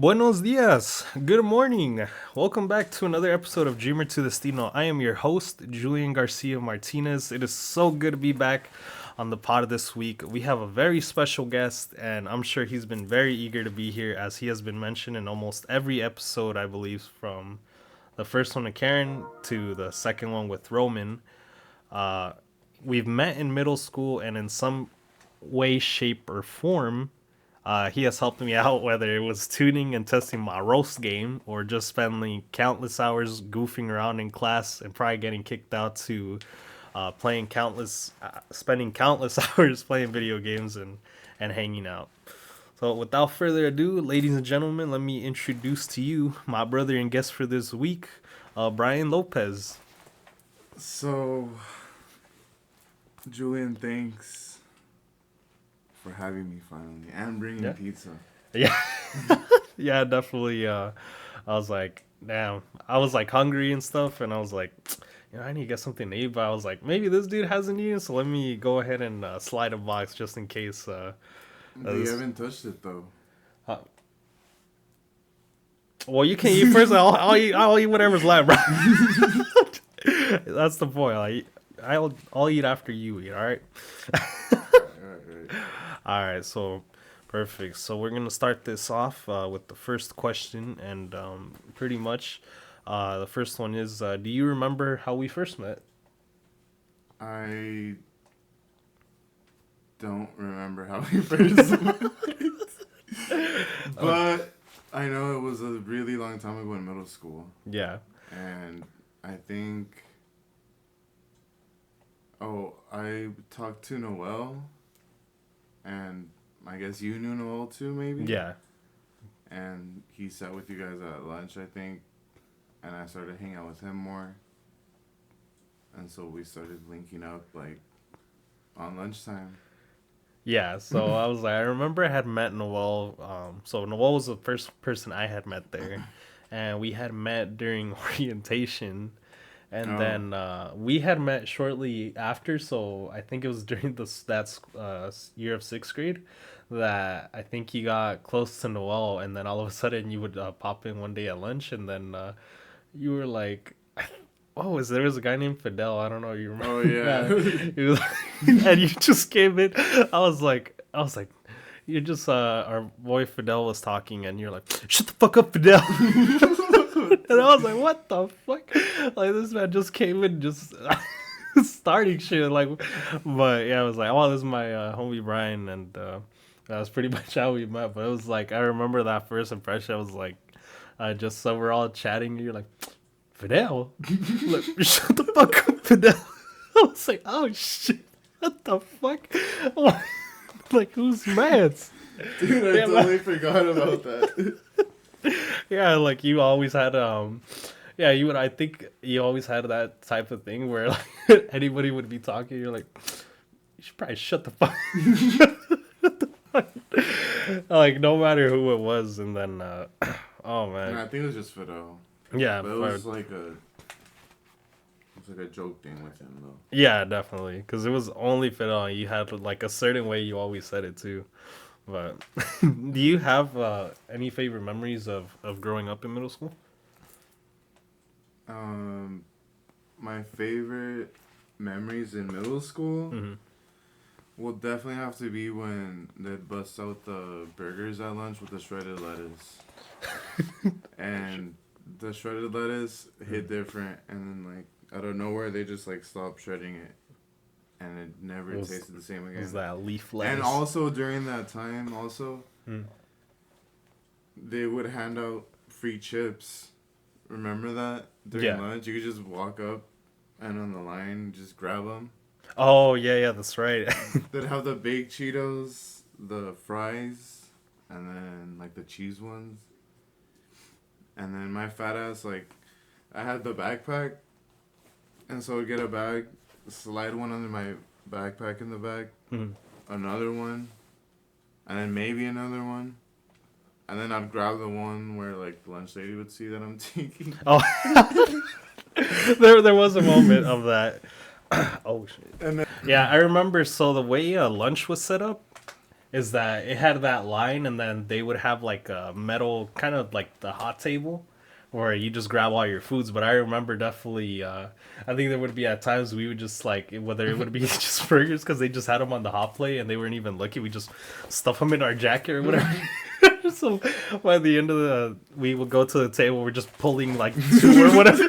Buenos dias. Good morning. Welcome back to another episode of Dreamer to Destino. I am your host, Julian Garcia Martinez. It is so good to be back on the pod this week. We have a very special guest, and I'm sure he's been very eager to be here as he has been mentioned in almost every episode, I believe, from the first one with Karen to the second one with Roman. Uh, we've met in middle school, and in some way, shape, or form, he has helped me out, whether it was tuning and testing my roast game or just spending countless hours goofing around in class and probably getting kicked out to spending countless hours playing video games and hanging out. So without further ado, ladies and gentlemen, let me introduce to you my brother and guest for this week, Brian Lopez. So, Julian, thanks for having me finally and bringing pizza. Yeah, yeah, definitely. I was like, damn, I was like hungry and stuff, and I was like, I need to get something to eat. But I was like, maybe this dude hasn't eaten, so let me go ahead and slide a box just in case. You haven't touched it though. Well, you can eat first. I'll eat whatever's left, bro. That's the point. I'll eat after you eat. All right. Right. All right, so perfect. So we're gonna start this off with the first question, and pretty much, the first one is: do you remember how we first met? I don't remember how we first met, but I know it was a really long time ago in middle school. Yeah. And I think, I talked to Noel. And I guess you knew Noel too, maybe? Yeah. And he sat with you guys at lunch, I think. And I started hanging out with him more. And so we started linking up, like, on lunchtime. Yeah, so I remember I had met Noel. So Noel was the first person I had met there. And we had met during orientation. And then we had met shortly after, so I think it was during that year of sixth grade that I think you got close to Noel, and then all of a sudden you would pop in one day at lunch, and then you were like, "Oh, there was a guy named Fidel? I don't know, you remember?" Oh yeah. He was, and you just came in. I was like, you just our boy Fidel was talking, and you're like, "Shut the fuck up, Fidel." And I was like, what the fuck? Like, this man just came in just starting shit. Like, but yeah, I was like, oh, this is my homie Brian. And that was pretty much how we met. But it was like, I remember that first impression. I was like, just so we're all chatting. And you're like, Fidel? Like, shut the fuck up, Fidel. I was like, oh shit. What the fuck? Like, who's mad? Dude, I totally forgot about that. Yeah, like you always had I think you always had that type of thing where like anybody would be talking, you're like, you should probably shut the fuck. Shut the fuck. Like no matter who it was. And then oh man, I think it was just Fidel. Yeah, but it was like a joke thing with him though. Yeah, definitely, because it was only Fidel. You had like a certain way you always said it too. But do you have any favorite memories of growing up in middle school? My favorite memories in middle school will definitely have to be when they'd bust out the burgers at lunch with the shredded lettuce. And the shredded lettuce hit different, and then like out of nowhere they just like stopped shredding it. And it never tasted the same again. Was that leaf lettuce? And also during that time, they would hand out free chips. Remember that? During lunch, you could just walk up and on the line, just grab them. Oh, yeah, that's right. They'd have the baked Cheetos, the fries, and then like the cheese ones. And then my fat ass, like, I had the backpack. And so I'd get a bag, slide one under my backpack in the back, another one, and then maybe another one, and then I'd grab the one where like the lunch lady would see that I'm taking. Oh, there was a moment of that. Oh shit! And then, yeah, I remember. So the way lunch was set up, is that it had that line, and then they would have like a metal, kind of like the hot table, where you just grab all your foods. But I remember definitely, I think there would be at times we would just like, whether it would be just burgers because they just had them on the hot plate and they weren't even looking. We just stuff them in our jacket or whatever. So by the end of we would go to the table. We're just pulling like two or whatever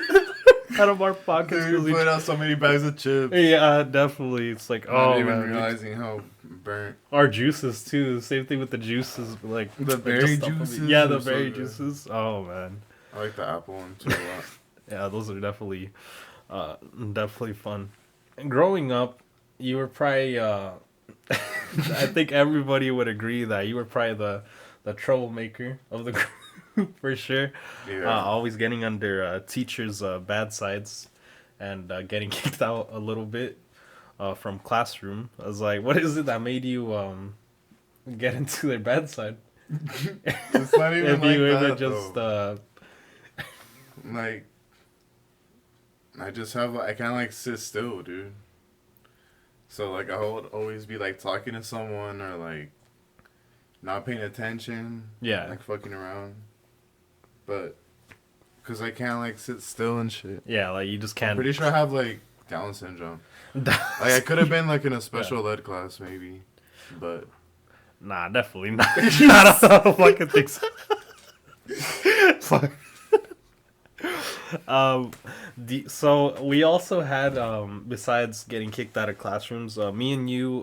out of our pockets. Dude, we put out so many bags of chips. Yeah, definitely. It's like, Not oh even man, realizing how burnt. our juices too. Same thing with the juices, like The like, berry just stuff 'em in- juices Yeah, the are so berry good. juices. Oh man, I like the apple one too a lot. yeah, those are definitely, definitely fun. And growing up, you were probably, I think everybody would agree that you were probably the troublemaker of the group for sure. Yeah. Always getting under teachers' bad sides, and getting kicked out a little bit from classroom. I was like, what is it that made you get into their bad side? It's not even If like you that, even just though. Like, I just have, I can't, like, sit still, dude. So, like, I would always be, like, talking to someone or, like, not paying attention. Yeah. Like, fucking around. But, because I can't, like, sit still and shit. Yeah, like you just I'm can't. pretty sure I have, like, Down syndrome. Like, I could have been, like, in a special ed class, maybe. But, Nah, definitely not. I don't fucking think so. Fuck. So we also had, besides getting kicked out of classrooms, me and you,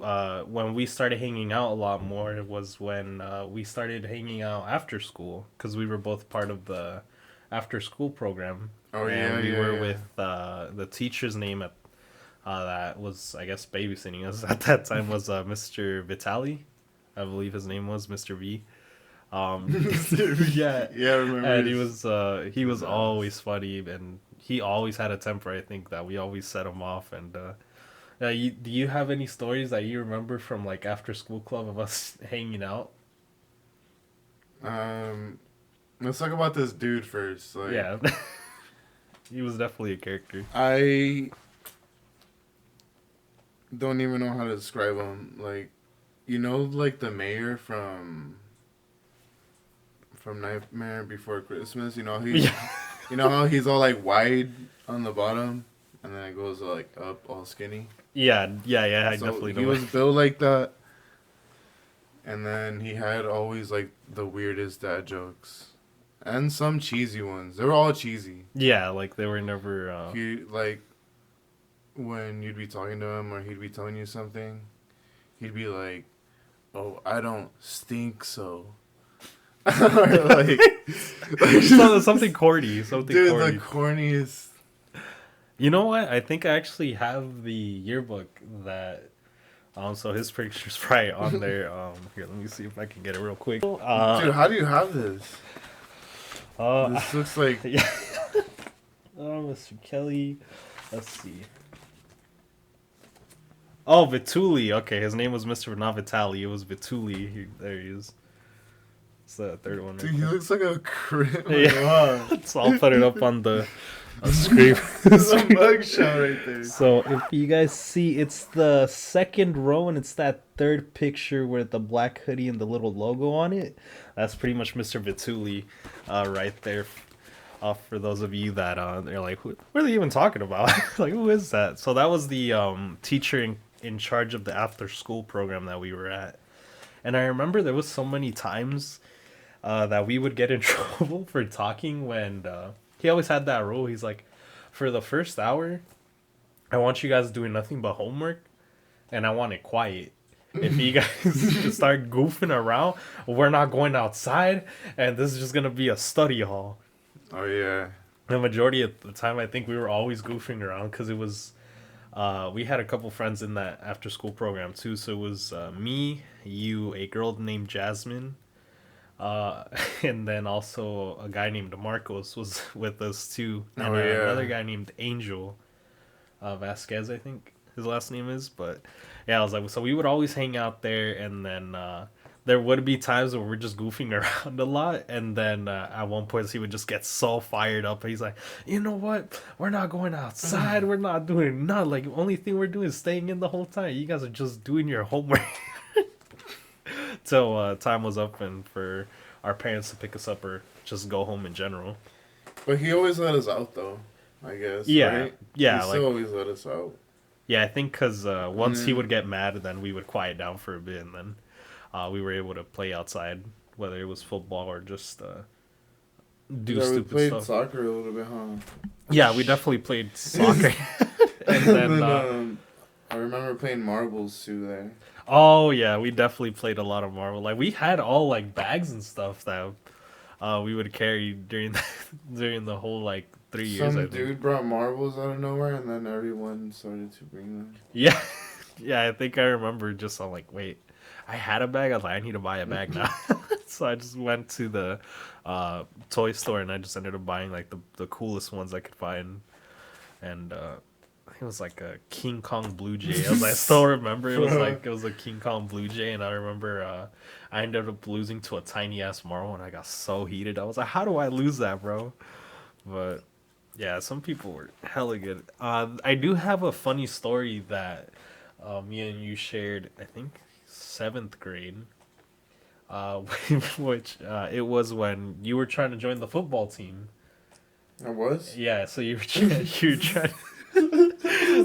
when we started hanging out a lot more, was when we started hanging out after school, because we were both part of the after school program. oh, And yeah, we yeah, were yeah. with the teacher's name at that was, I guess, babysitting us at that time was Mr. Vitali. I believe his name was Mr. V. Yeah, Yeah, I remember. and he was his always funny, and he always had a temper. I think that we always set him off. And do you have any stories that you remember from like after school club of us hanging out? Let's talk about this dude first. Like, Yeah, he was definitely a character. I don't even know how to describe him. Like, you know, like the mayor from Nightmare Before Christmas. You know he, Yeah, you know how he's all like wide on the bottom, and then it goes like up, all skinny. yeah. I So definitely he know. was built like that, and then he had always like the weirdest dad jokes, and some cheesy ones. They were all cheesy. Yeah, like they were never. He like when you'd be talking to him or he'd be telling you something, he'd be like, "Oh, I don't stink so." Or like Something corny. Something dude, corny. the corniest. You know what? I think I actually have the yearbook that. So his picture's probably on there. Here, let me see if I can get it real quick. Dude, how do you have this? This looks like yeah. Mr. Kelly. Let's see. Oh, Vituli. Okay, his name was Mr. Not Vitali. It was Vituli. There he is. It's the third one. dude, Right he there. looks like a crip. Yeah. So I'll put it up on the screen. There's a mugshot right there. So if you guys see, it's the second row, and it's that third picture with the black hoodie and the little logo on it. That's pretty much Mr. Vituli, right there. For those of you that they're like, what are they even talking about? Like, who is that? So that was the teacher in charge of the after school program that we were at. And I remember there was so many times that we would get in trouble for talking when he always had that rule. He's like, for the first hour, I want you guys doing nothing but homework, and I want it quiet. If you guys start goofing around, we're not going outside, and this is just gonna be a study hall. Oh yeah. The majority of the time, I think we were always goofing around because it was. We had a couple friends in that after school program too. So it was me, you, a girl named Jasmine, and then also a guy named Marcos was with us too, and Oh, yeah. another guy named Angel Vasquez, I think his last name is. But yeah, I was like, so we would always hang out there, and then there would be times where we're just goofing around a lot, and then at one point he would just get so fired up. He's like, you know what? We're not going outside. We're not doing nothing. Like, only thing we're doing is staying in the whole time. You guys are just doing your homework. till time was up and for our parents to pick us up or just go home in general. But he always let us out though. I guess, Yeah, right? He yeah, still like always let us out. yeah, I think because And once he would then get mad, then we would quiet down for a bit, and then we were able to play outside, whether it was football or just do yeah, we stupid played stuff. soccer a little bit, huh? Yeah, we definitely played soccer, and And then then I remember playing marbles too there. oh yeah, we definitely played a lot of Marvel. Like we had all like bags and stuff that we would carry during during the whole like 3 years, I Some think. dude brought marbles out of nowhere, and then everyone started to bring them. Yeah, yeah, I think I remember just I'm like, wait, I had a bag. I was like, I need to buy a bag now. So I just went to the toy store and I just ended up buying like the coolest ones I could find, and I think it was like a King Kong Blue Jay. I still remember it was like it was a King Kong Blue Jay, and I remember I ended up losing to a tiny ass Marvel, and I got so heated. I was like, how do I lose that, bro? But yeah, some people were hella good. I do have a funny story that me and you shared. I think seventh grade. Uh, which it was when you were trying to join the football team. I was. Yeah, so you were you were trying.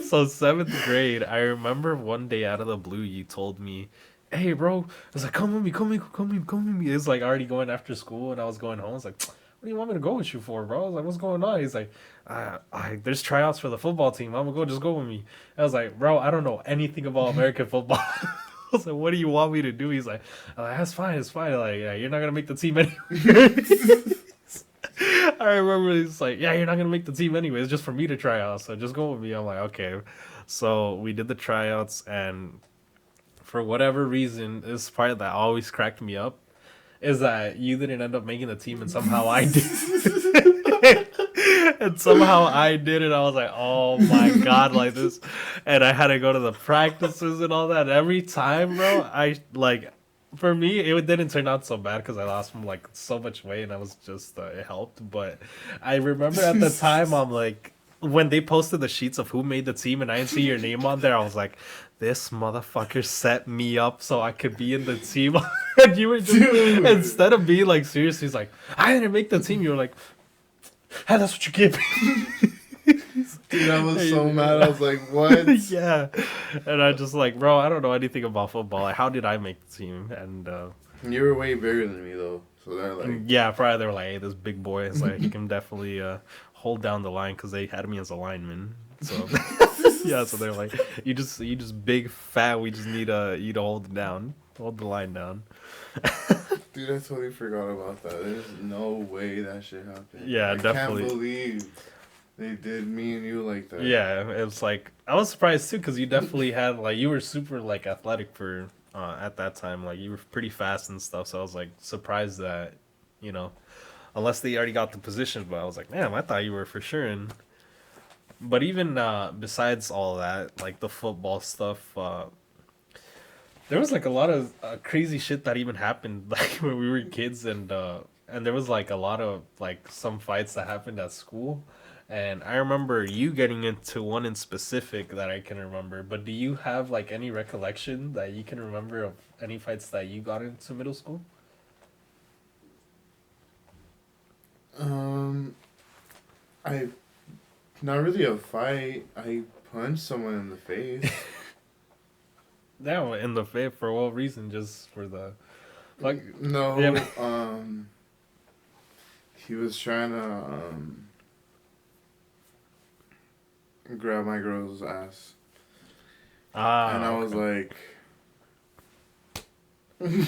So seventh grade, I remember one day out of the blue, you told me, "Hey, bro," I was like, "Come with me, come with me, come with me, come with me." It was like already going after school, and I was going home. I was like, "What do you want me to go with you for, bro?" I was like, "What's going on?" He's like, "There's tryouts for the football team. I'm gonna go. Just go with me." I was like, "Bro, I don't know anything about American football." I was like, "What do you want me to do?" He's like, "That's fine. It's fine. Like, yeah, you're not gonna make the team anyway." I remember he's like, "Yeah, you're not gonna make the team anyway. It's just for me to try out. So just go with me." I'm like, "Okay." So we did the tryouts, and for whatever reason, this part that always cracked me up is that you didn't end up making the team, and somehow I did. And somehow I did it. I was like, "Oh my god!" Like this, and I had to go to the practices and all that. Every time, bro, I like. For me, it didn't turn out so bad because I lost like so much weight, and I was just it helped. But I remember at the time, I'm like, when they posted the sheets of who made the team, and I didn't see your name on there, I was like, this motherfucker set me up so I could be in the team. And you were just Dude. instead of being like serious, he's like, I didn't make the team. You were like, hey, that's what you get me. Dude, I was so mad. I was like, what? Yeah, and I just like, bro, I don't know anything about football. Like, how did I make the team? And You were way bigger than me, though. So they're like, yeah, probably they were like, hey, this big boy is like, he can definitely hold down the line because they had me as a lineman. So yeah, so they're like, you just big fat. We just need you to hold it down, hold the line down. dude, I totally forgot about that. There's no way that shit happened. Yeah, I definitely. can't believe they did me and you like that. Yeah, it was like I was surprised too because you definitely had like you were super like athletic for at that time. Like you were pretty fast and stuff. So I was like surprised that you know unless they already got the positions. But I was like, man, I thought you were for sure. And but even besides all that, like the football stuff, there was like a lot of crazy shit that even happened like when we were kids, and there was like a lot of like some fights that happened at school. And I remember you getting into one in specific that I can remember. But do you have like any recollection that you can remember of any fights that you got into middle school? Um, I not really a fight. I punched someone in the face. No, in the face for what reason? Just for the like No, yeah. he was trying to grab my girl's ass, and I was Okay. like,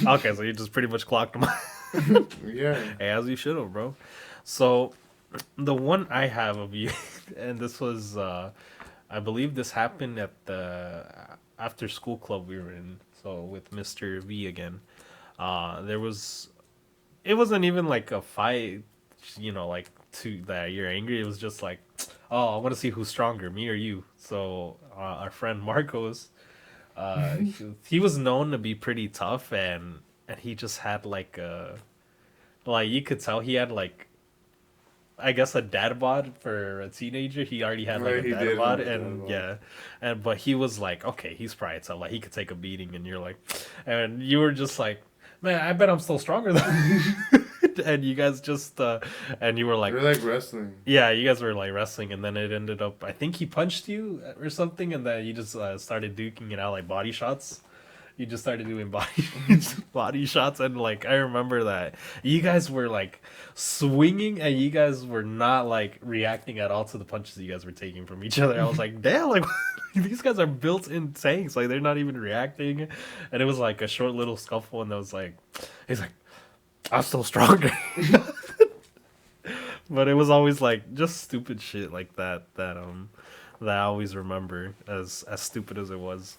Okay, so you just pretty much clocked him. yeah. Hey, as you should have, bro. So the one I have of you, and this was, I believe this happened at the after school club we were in. So with Mr. V again, there was, it wasn't even like a fight, like to that you're angry. It was just like, oh, I want to see who's stronger, me or you. So our friend Marcos, he was known to be pretty tough, and he just had like a, like you could tell he had like I guess a dad bod for a teenager. He already had like Well, a he dad did have bod, a dad and bod. yeah, but he was like, okay, he's probably tough. Like he could take a beating, and you're like, and you were just like, Man, I bet I'm still stronger than. And you guys just and you were like, We're like wrestling. yeah, you guys were like wrestling, and then it ended up. I think he punched you or something, and then you just started duking it out like body shots. You just started doing body body shots, and like I remember that you guys were like swinging, and you guys were not like reacting at all to the punches you guys were taking from each other. I was like, damn, like these guys are built-in tanks, like they're not even reacting, and it was like a short little scuffle, and I was like, he's like, I'm still stronger. But it was always like just stupid shit like that I always remember as stupid as it was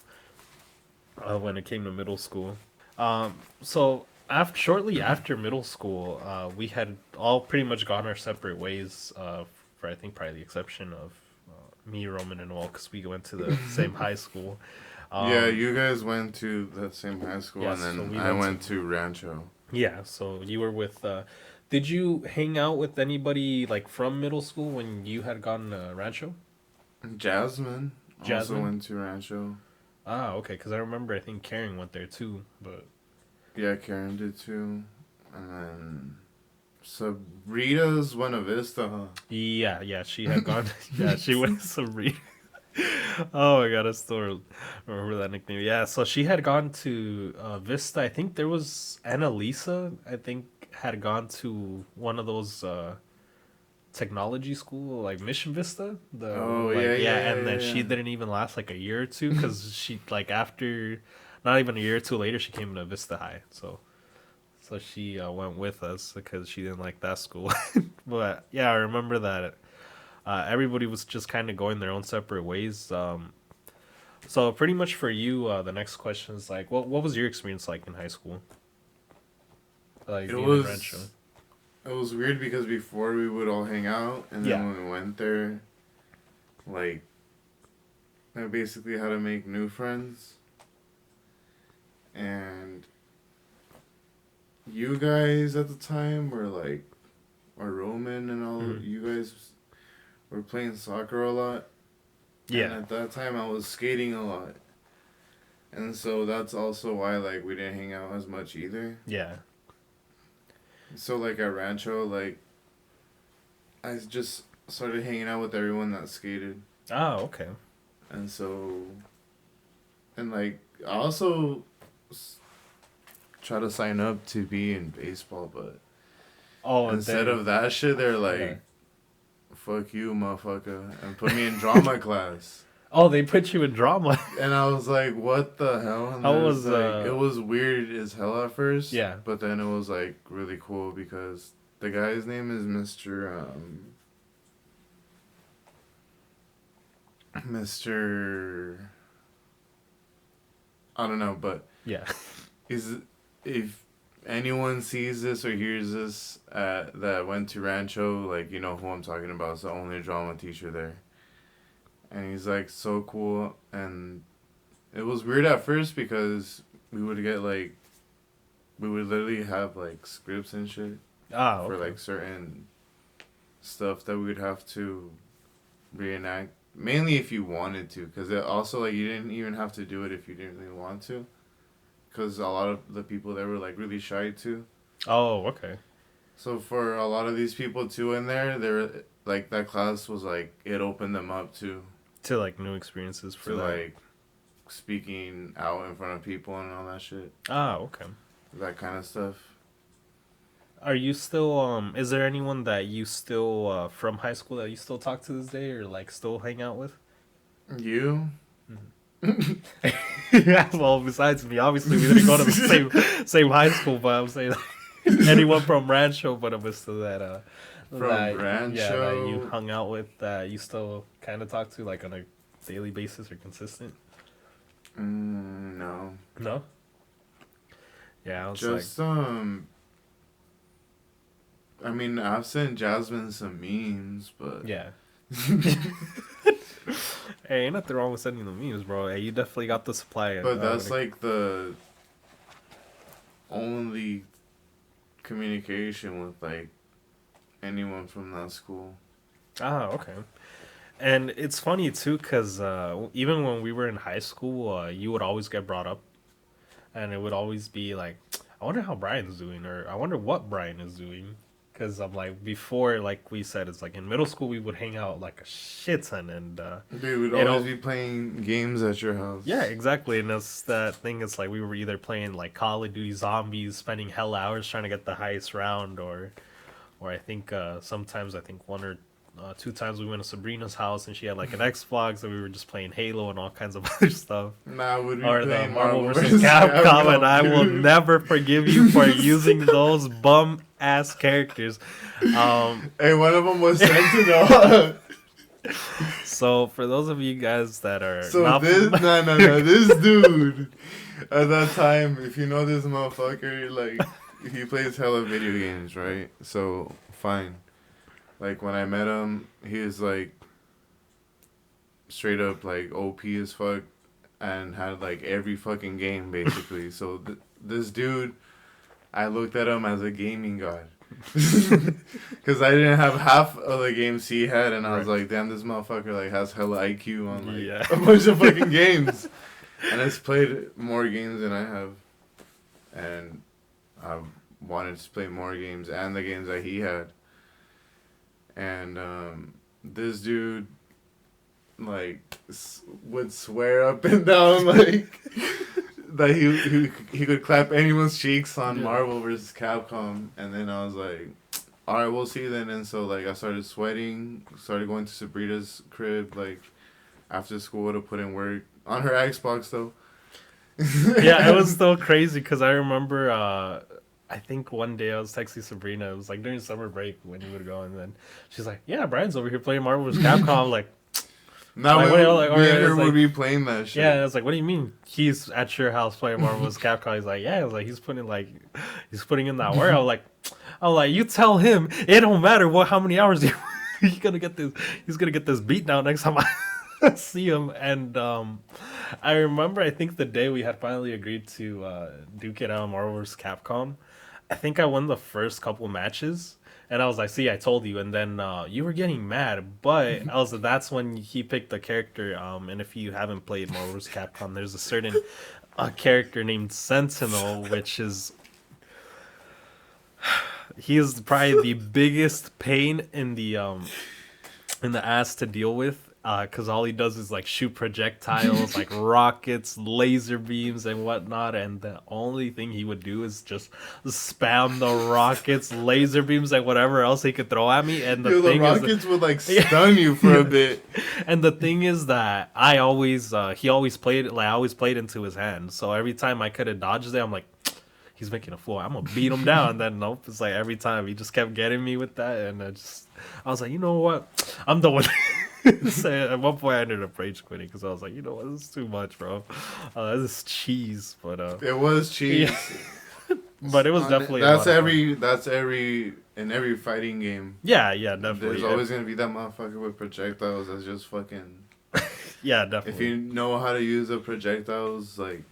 when it came to middle school. So after shortly after middle school, we had all pretty much gone our separate ways. For I think probably the exception of me, Roman, and Walt, because we went to the same high school. Yeah, Um, you guys went to the same high school, yeah, and so then we I went went to Rancho. yeah. So you were with. Did you hang out with anybody like from middle school when you had gone to Rancho? Jasmine also Jasmine. went to Rancho. Ah, okay. Because I remember I think Karen went there too, but Yeah, Karen did too. And then Sabrina's Buena Vista, huh? yeah, yeah, she had gone. Yeah, she went to some Oh my god, I still remember that nickname. Yeah, so she had gone to Vista. I think there was Annalisa. I think had gone to one of those technology school like Mission Vista. The Oh, yeah, like yeah, yeah, yeah, and then yeah, she yeah. didn't even last like a year or two because she like after not even a year or two later she came to Vista High. So she went with us because she didn't like that school. But yeah, I remember that everybody was just kind of going their own separate ways. So pretty much for you, the next question is like, what was your experience like in high school, like It being in Rancho? was it was weird because before we would all hang out, and then Yeah. when we went there, like I basically had to make new friends, and you guys at the time were like, or Roman and all Hmm. you guys were playing soccer a lot, and Yeah. at that time I was skating a lot, and so that's also why like we didn't hang out as much either. Yeah. So like at Rancho, like I just started hanging out with everyone that skated, Oh, okay. and so and like I also s- try to sign up to be in baseball, but Oh, instead they of that shit, they're yeah. like, "Fuck you, motherfucker," and put me in drama class. Oh, they put you in drama. And I was like, "What the hell?" And How there's was like, it was weird as hell at first, yeah. but then it was like really cool because the guy's name is Mister. I don't know, but Yeah. is if anyone sees this or hears this that went to Rancho, like you know who I'm talking about. It's the only drama teacher there, and he's like so cool. And it was weird at first because we would get like we would literally have like scripts and shit Ah, for okay. like certain stuff that we would have to reenact. Mainly if you wanted to, because it also like you didn't even have to do it if you didn't really want to, because a lot of the people there were like really shy too. Oh, okay. So for a lot of these people too in there, they were like that class was like it opened them up To like new experiences for to that. like speaking out in front of people and all that shit, Ah, okay. that kind of stuff. Are you still is there anyone that you still from high school that you still talk to this day or like still hang out with? You? Yeah, well, besides me, obviously we didn't go to the same high school, but I'm saying anyone from Rancho, but it was still From that you Rancho? hung out with that you still kind of talk to like on a daily basis or consistent. No. No. Yeah, I was like, Just I mean, I've sent Jasmine some memes, but yeah. Hey, ain't nothing wrong with sending the memes, bro. Hey, you definitely got the supply. that's like the only communication with like anyone from that school. Ah, okay. And it's funny too, cause even when we were in high school, you would always get brought up, and it would always be like, I wonder how Brian's doing, or I wonder what Brian is doing. Because I'm like, before, like we said, it's like in middle school we would hang out like a shit ton, and Dude, we'd you always know, be playing games at your yeah, house. exactly. And that's that thing. It's like we were either playing like Call of Duty Zombies, spending hell hours trying to get the highest round, or I think sometimes I think one or two times we went to Sabrina's house and she had like an Xbox and we were just playing Halo and all kinds of other stuff. Nah, we'd be Or the playing Marvel Marvel vs. vs. Capcom, and Capcom, I will dude. never forgive you for using those bum ass characters. Um, Hey, one of them was Sentinel. so for those of you guys that are So not this, no, this dude, at that time, if you know this motherfucker, like, he plays hella video games, right? So, fine. Like, when I met him, he was, like, straight up, like, OP as fuck, and had, like, every fucking game, basically. So, this dude, I looked at him as a gaming god. Because I didn't have half of the games he had, and I was Right. like, damn, this motherfucker, like, has hella IQ on, like, Yeah. a bunch of fucking games. And he's played more games than I have. And I wanted to play more games and the games that he had. And this dude, like, would swear up and down, like, that he could clap anyone's cheeks on Yeah. Marvel vs. Capcom. And then I was like, alright, we'll see then. And so, like, I started sweating, started going to Sabrina's crib, like, after school to put in work. On her Xbox, though. Yeah, it was still crazy because I remember. I think one day I was texting Sabrina. It was like during summer break when you would go, and then she's like, "Yeah, Brian's over here playing Marvel vs. Capcom." I'm like, Now like, we, what do you like? Or me and it's her like, would be playing that shit. yeah, and I was like, "What do you mean he's at your house playing Marvel vs. Capcom?" He's like, "Yeah." I was like, he's putting in that work." I'm like, you tell him it don't matter how many hours he's gonna get this. He's gonna get this beat down next time I see him. And I remember, I think the day we had finally agreed to duke it out on Marvel vs. Capcom, I think I won the first couple matches. And I was like, see, I told you. And then you were getting mad. But I was like, that's when he picked the character. And if you haven't played Marvel vs. Capcom, there's a certain character named Sentinel, which is. He is probably the biggest pain in the ass to deal with, because all he does is like shoot projectiles like rockets, laser beams, and whatnot. And the only thing he would do is just spam the rockets, laser beams, and whatever else he could throw at me. And the Yo, the thing is, rockets would, like, stun you for a bit. and the thing is that I always he always played it, like I always played into his hand. So every time I could have dodged it, I'm like, he's making a fool. I'm gonna beat him down. And then nope, it's like every time he just kept getting me with that, and I was like, you know what, I'm done with it. So at one point, I ended up rage quitting because I was like, you know what, this is too much, bro. This is cheese, but It was cheese. but it was definitely a That's lot of fun. that's every in every fighting game. Yeah, yeah, definitely. There's always gonna be that motherfucker with projectiles that's just fucking. Yeah, If definitely. you know how to use the projectiles, like,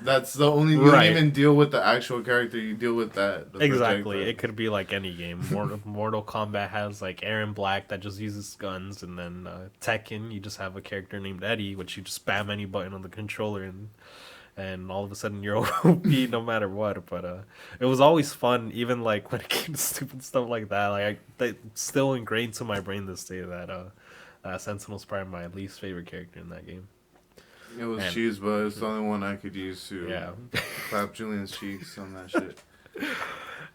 that's the only. You Right. don't even deal with the actual character. You deal with that. The Exactly. projectile. It could be like any game. Mortal Kombat has like Aaron Black that just uses guns, and then Tekken, you just have a character named Eddie, which you just spam any button on the controller, and all of a sudden you're OP no matter what. But it was always fun, even like when it came to stupid stuff like that. Like it's still ingrained to my brain this day that Sentinel's probably my least favorite character in that game. It was And- cheese, but it's the only one I could use to Yeah. clap Julian's cheeks on that shit.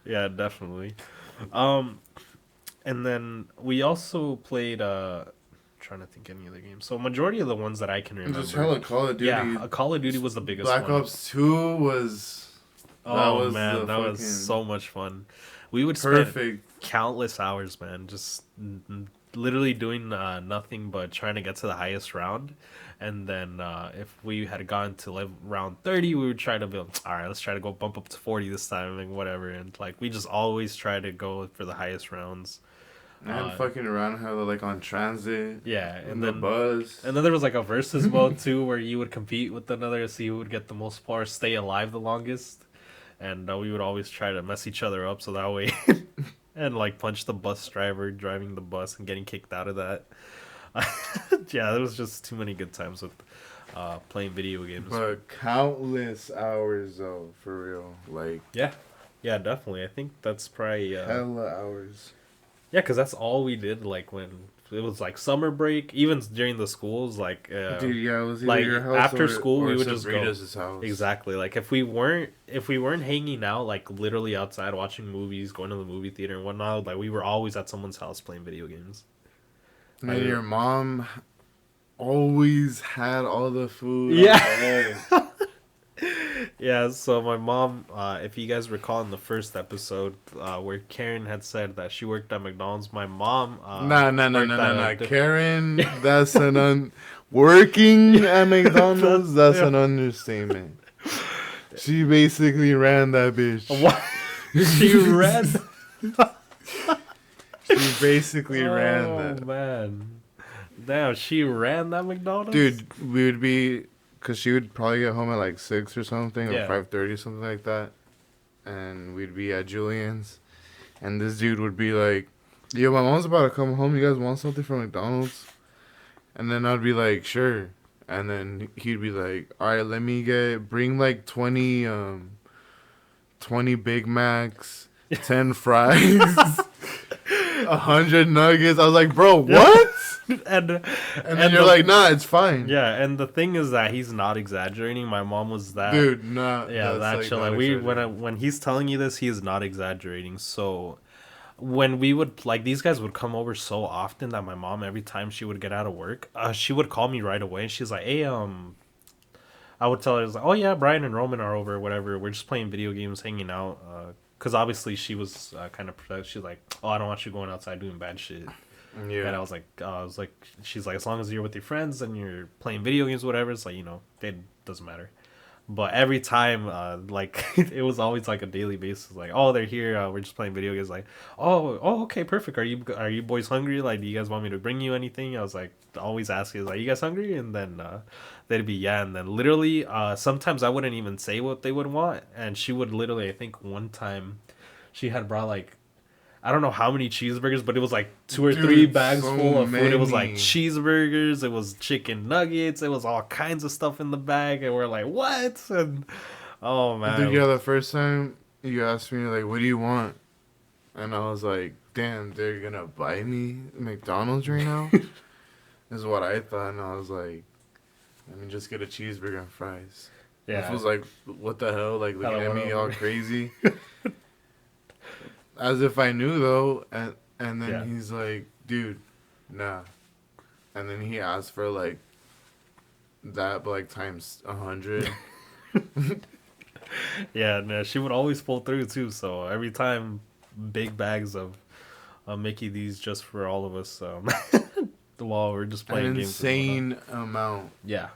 Yeah, definitely. And then we also played trying to think any other games. So majority of the ones that I can remember. Just hella Call of Duty. Yeah, Call of Duty was the biggest Black one. Ops 2 was. Oh was man, the that was fucking so much fun. We would spend perfect. countless hours, man, just literally doing nothing but trying to get to the highest round. And then if we had gone to like round 30, we would try to be all right, let's try to go bump up to 40 this time and whatever. And like we just always try to go for the highest rounds. And fucking around hella, like, on transit. Yeah, And the bus. and then there was like a versus mode too, where you would compete with another, see who would get the most points, stay alive the longest, and we would always try to mess each other up so that way, and like punch the bus driver driving the bus and getting kicked out of that. Yeah, there was just too many good times with playing video games. But countless hours though, for real. Like Yeah, definitely. I think that's probably hella hours. yeah, because that's all we did. Like when it was like summer break, even during the schools, Dude, yeah, it was either like your house after school, or we would just go. Sabrina's house. Exactly. Like if we weren't hanging out like literally outside watching movies, going to the movie theater and whatnot, like we were always at someone's house playing video games. And Like, your mom always had all the food. yeah. Yeah, so my mom, if you guys recall in the first episode, where Karen had said that she worked at McDonald's, my mom worked at a Karen, that's working at McDonald's, that's yeah. an understatement. She basically ran that bitch. What? She ran. She basically ran that. Oh man, damn! She ran that McDonald's. Dude, we would be, cause she would probably get home at like 6 or something, Yeah. or 5:30, something like that, and we'd be at Julian's, and this dude would be like, "Yo, my mom's about to come home. You guys want something from McDonald's?" And then I'd be like, "Sure." And then he'd be like, "All right, bring like 20 Big Macs, 10 fries." 100 nuggets. I was like, bro, what? and then you're like, nah, it's fine. Yeah, and the thing is that he's not exaggerating. My mom was that. Dude, nah. Yeah, that chill. Like when he's telling you this, he is not exaggerating. So when we would like these guys would come over so often that my mom every time she would get out of work, she would call me right away and she's like, hey, I would tell her, like, oh yeah, Brian and Roman are over, whatever. We're just playing video games, hanging out. Because obviously she was kind of, she's like, oh, I don't want you going outside doing bad shit. Yeah. And I was like, she's like, as long as you're with your friends and you're playing video games, whatever, it's like, it doesn't matter. But every time, like, it was always like a daily basis. Like, oh, they're here. We're just playing video games. Like, oh, okay, perfect. Are you boys hungry? Like, do you guys want me to bring you anything? I was like, always asking, like, you guys hungry? And then they'd be yeah. And then literally, sometimes I wouldn't even say what they would want, and she would literally. I think one time, she had brought like, I don't know how many cheeseburgers, but it was like 2 or 3 bags so full of food. It was like many. cheeseburgers, it was chicken nuggets, it was all kinds of stuff in the bag, and we're like, what? And oh man. Dude, yeah, the first time you asked me, like, what do you want? And I was like, damn, they're gonna buy me McDonald's right now? Is what I thought, and I was like, let me just get a cheeseburger and fries. Yeah. It was like, what the hell? Like, looking at me all crazy. As if I knew, though. And then he's like, dude, nah. And then he asked for, like, that, but, like, times 100. Yeah, no, she would always pull through, too. So every time, big bags of Mickey D's just for all of us. While we're just playing games. An insane amount. Yeah.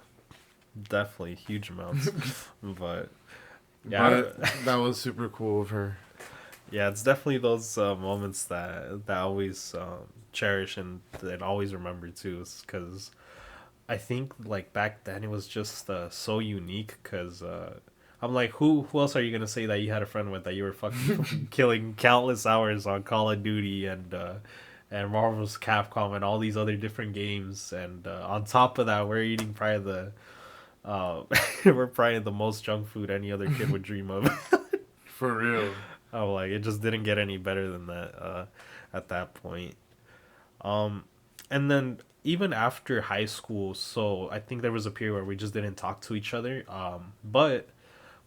Definitely. Huge amounts. But, yeah. But that was super cool of her. Yeah, it's definitely those moments that I always cherish and always remember too, because I think like back then it was just so unique. Because I'm like, who else are you gonna say that you had a friend with that you were fucking killing countless hours on Call of Duty and Marvel's Capcom and all these other different games, and on top of that, we're eating probably we're probably the most junk food any other kid would dream of. For real. Oh, like it just didn't get any better than that at that point. And then even after high school, so I think there was a period where we just didn't talk to each other. But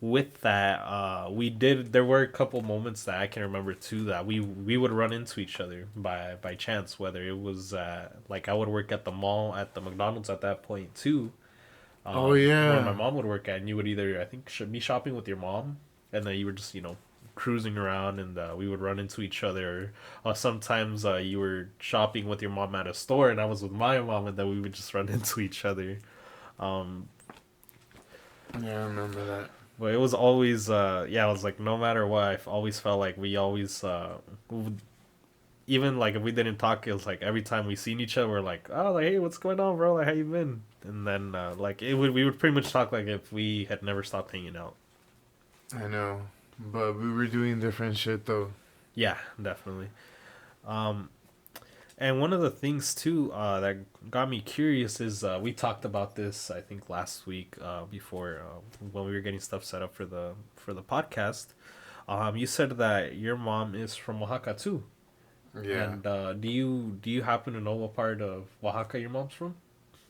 with that, there were a couple moments that I can remember too that we would run into each other by chance, whether it was like I would work at the mall at the McDonald's at that point too. Oh yeah. Where my mom would work at, and you would either I think be shopping with your mom, and then you were just cruising around, and we would run into each other. Sometimes you were shopping with your mom at a store, and I was with my mom, and then we would just run into each other. Yeah, I remember that. But it was always, it was like no matter what, I always felt like we always, even like if we didn't talk, it was like every time we seen each other, we're like, oh, like, hey, what's going on, bro? Like, how you been? And then we would pretty much talk like if we had never stopped hanging out. I know. But we were doing different shit, though. Yeah, definitely. And one of the things too that got me curious is we talked about this I think last week before when we were getting stuff set up for the podcast. You said that your mom is from Oaxaca too, Yeah. and do you happen to know what part of Oaxaca your mom's from?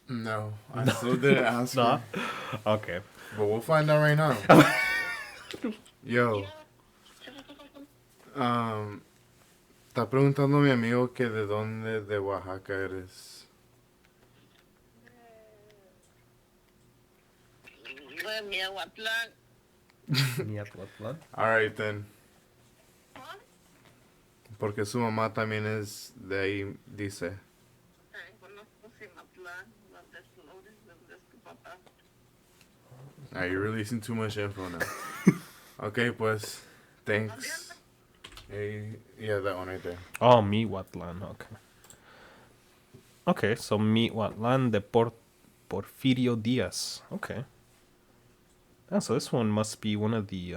No, I No, still didn't ask nah. her, Okay. but we'll find out right now. Yo, um, está preguntando mi amigo que de dónde de Oaxaca eres. Miatlatlan. All right then, porque su mamá también es de ahí, dice. You're releasing too much info now. Okay, pues, thanks. Hey, yeah, that one right there. Oh, Miwatlan. Okay. Okay, so Miwatlan de Porfirio Diaz. Okay. Yeah, so this one must be one of the.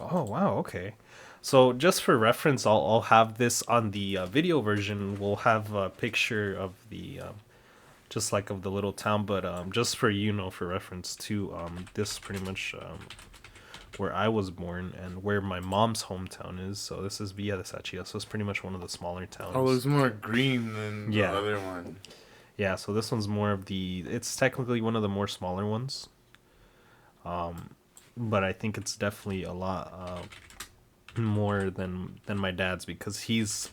Oh wow. Okay. So just for reference, I'll have this on the video version. We'll have a picture of the just like of the little town, but just for for reference too. This is pretty much where I was born and where my mom's hometown is. So this is Villa de Sachia. So it's pretty much one of the smaller towns. Oh, it's more green than Yeah. the other one. Yeah, so this one's more of the. It's technically one of the more smaller ones. But I think it's definitely a lot more than my dad's because he's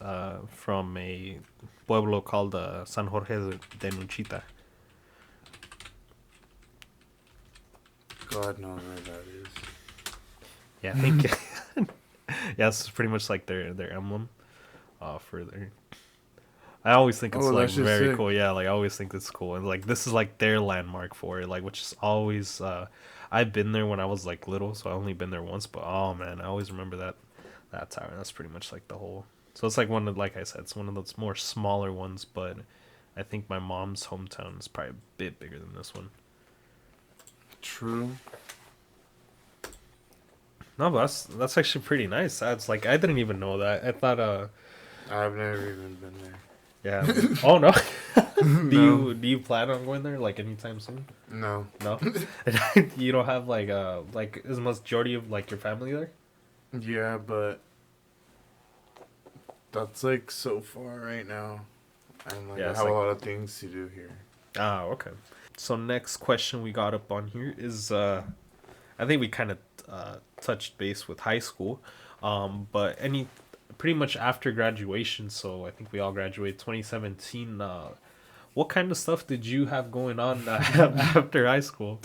from a pueblo called San Jorge de Nuchita. God knows where that is. Yeah, I think. Yeah, this is pretty much like their emblem. For their. I always think it's Oh, like that's just very sick. cool. Yeah, like I always think it's cool, and like this is like their landmark for it, like which is always. I've been there when I was like little, so I only been there once, but oh man, I always remember that tower. That's pretty much like the whole. So it's like one of, like I said, it's one of those more smaller ones, but I think my mom's hometown is probably a bit bigger than this one. True. No, but that's actually pretty nice. That's like I didn't even know that. I thought I've never even been there. yeah. Oh no. No. Do you plan on going there like anytime soon? No. No. You don't have like is majority of like your family there? Yeah, but that's like so far right now. And like Yeah, I it's have like- a lot of things to do here. Ah, okay. So next question we got up on here is I think we kind of touched base with high school. But any pretty much after graduation, so I think we all graduated 2017. What kind of stuff did you have going on after high school?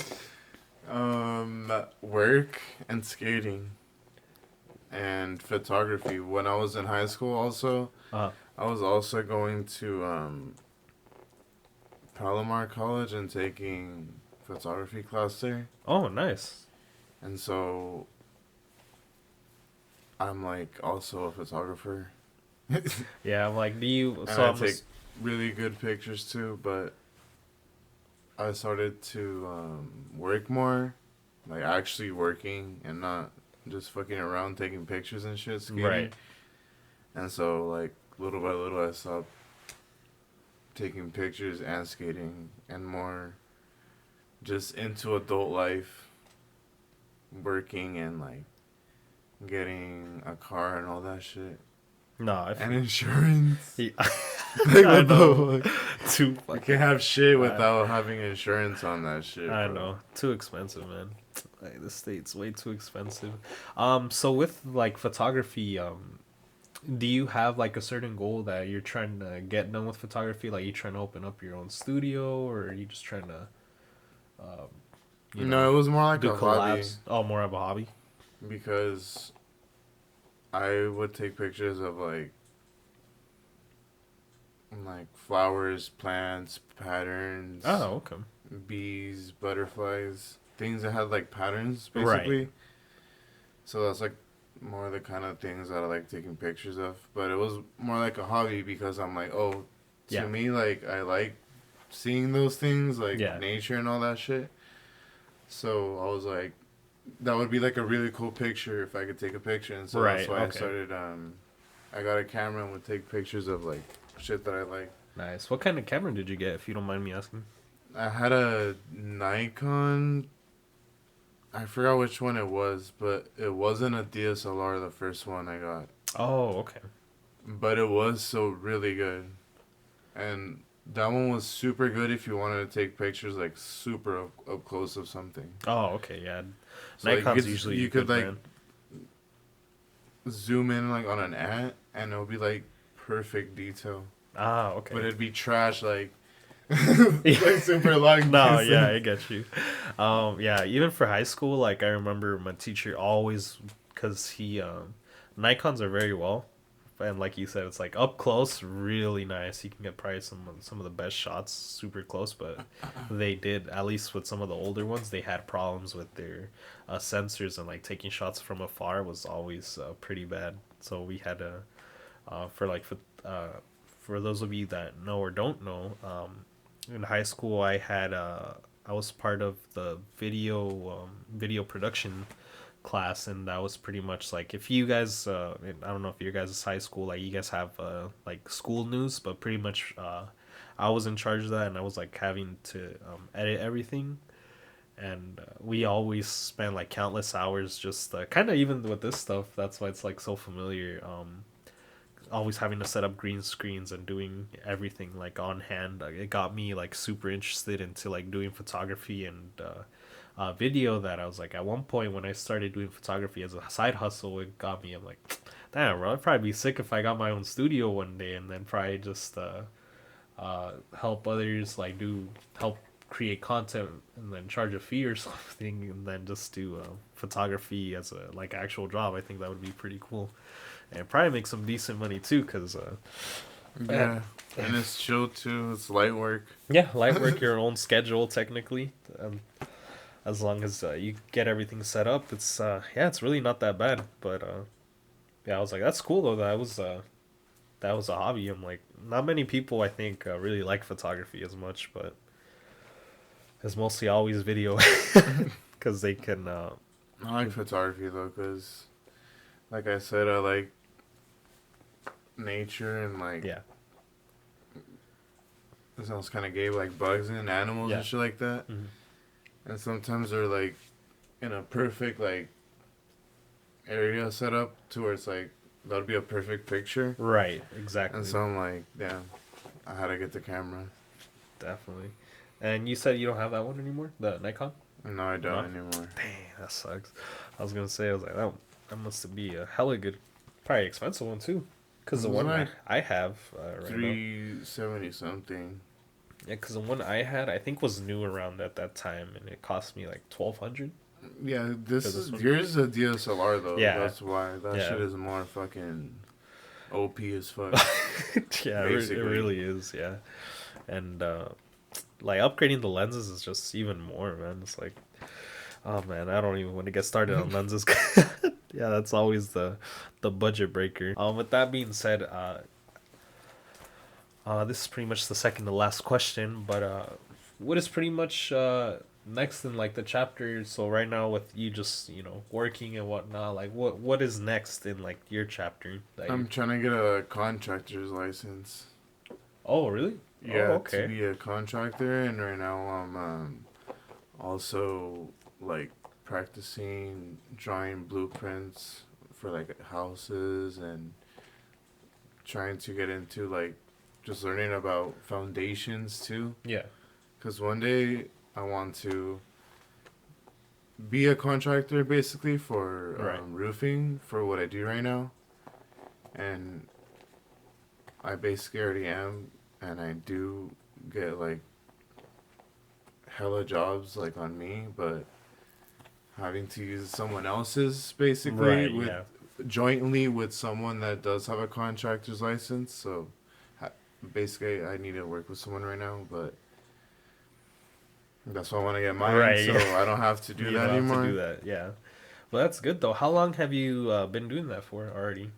Work and skating and photography. When I was in high school also, I was also going to Palomar College and taking photography class there. Oh, nice. And so I'm like also a photographer. Yeah, I'm like, do you? And So I I'm take just, really good pictures too, but I started to work more, like actually working and not just fucking around taking pictures and shit, skating. right. And so like little by little I stopped taking pictures and skating and more just into adult life, working and like getting a car and all that shit. No, I And insurance. Yeah. Like, I what know. the fuck? Too You fucking. can't have shit without having insurance on that shit. I bro. know, too expensive, man. Like, the state's way too expensive. So with like photography, do you have like a certain goal that you're trying to get done with photography? Like, you trying to open up your own studio, or are you just trying to, um, No, it was more like do a hobby collabs? Oh, more of a hobby. because I would take pictures of like flowers, plants, patterns, Oh, okay. bees, butterflies, things that had like patterns Right. basically. So that's like more the kind of things that I like taking pictures of. But it was more like a hobby because I'm like, oh, to Yeah. me, like I like seeing those things, like Yeah. nature and all that shit. So I was like, that would be like a really cool picture if I could take a picture, and so Right, that's why okay. I started I got a camera and would take pictures of like shit that I like. Nice. What kind of camera did you get, if you don't mind me asking? I had a Nikon. I forgot which one it was, but it wasn't a DSLR. The first one I got, Oh, okay. but it was so really good, and that one was super good if you wanted to take pictures like super up close of something. Oh, okay. Yeah. So like Nikon's usually you a could good like brand. zoom in like on an ant, and it'll be like perfect detail, Ah, but okay. it'd be trash like like super long No, yeah, I distance. get you. Yeah, even for high school, like I remember my teacher always, because Nikons are very well, and like you said, it's like up close, really nice. You can get probably some of the best shots super close, but they did, at least with some of the older ones, they had problems with their sensors, and like taking shots from afar was always pretty bad. So we had to, for those of you that know or don't know, in high school I was part of the video production class, and that was pretty much like, if you guys I don't know if your guys' high school, like you guys have like school news, but pretty much I was in charge of that, and I was like having to edit everything, and we always spent like countless hours just kind of, even with this stuff, that's why it's like so familiar, always having to set up green screens and doing everything like on hand. Like, it got me like super interested into like doing photography and video, that I was like, at one point when I started doing photography as a side hustle, it got me, I'm like, damn bro, I'd probably be sick if I got my own studio one day, and then probably just help others, like do help create content and then charge a fee or something, and then just do photography as a like actual job. I think that would be pretty cool, and probably make some decent money too, because Yeah, and it's chill too. It's light work. yeah, light work, your own schedule technically, as long as you get everything set up, it's yeah, it's really not that bad. But yeah, I was like, that's cool though, that was a hobby. I'm like, not many people I think really like photography as much, but it's mostly always video, because they can I like photography though, cause like I said, I like nature and like yeah, it sounds kind of gay, but like bugs and animals yeah. and shit like that. Mhm. And sometimes they're like in a perfect like area set up to where it's like that'd be a perfect picture. Right, And exactly. so I'm like, damn, I had to get the camera. Definitely. And you said you don't have that one anymore, the Nikon? No, I No. don't anymore. Dang, that sucks. I was gonna say, I was like, that must be a hella good, probably expensive one too, because It the was one like I have right now, 370 something. yeah, because the one I had I think was new around at that time, and it cost me like 1,200 Yeah, for this this is one. yours is a DSLR though. Yeah, That's why that yeah, shit is more fucking OP as fuck. yeah. It Basically. really is, yeah. And like upgrading the lenses is just even more, man. It's like, oh man, I don't even want to get started on lenses. Yeah, that's always the budget breaker. With that being said, this is pretty much the second to last question, but what is pretty much next in like the chapter? So right now, with you just working and whatnot, like what is next in like your chapter that you? I'm trying to get a contractor's license. Oh really? Oh Yeah, to okay. be a contractor, and right now I'm also like practicing drawing blueprints for like houses and trying to get into like just learning about foundations too. Yeah. Cause one day I want to be a contractor basically for Right. roofing for what I do right now, and I basically already am, and I do get like hella jobs like on me, but having to use someone else's basically Right. with Yeah. jointly with someone that does have a contractor's license. So ha- basically, I need to work with someone right now, but that's why I want to get mine, Right. so Yeah. I don't have to do You that don't have to do anymore that. Yeah. Well, that's good though. How long have you been doing that for already?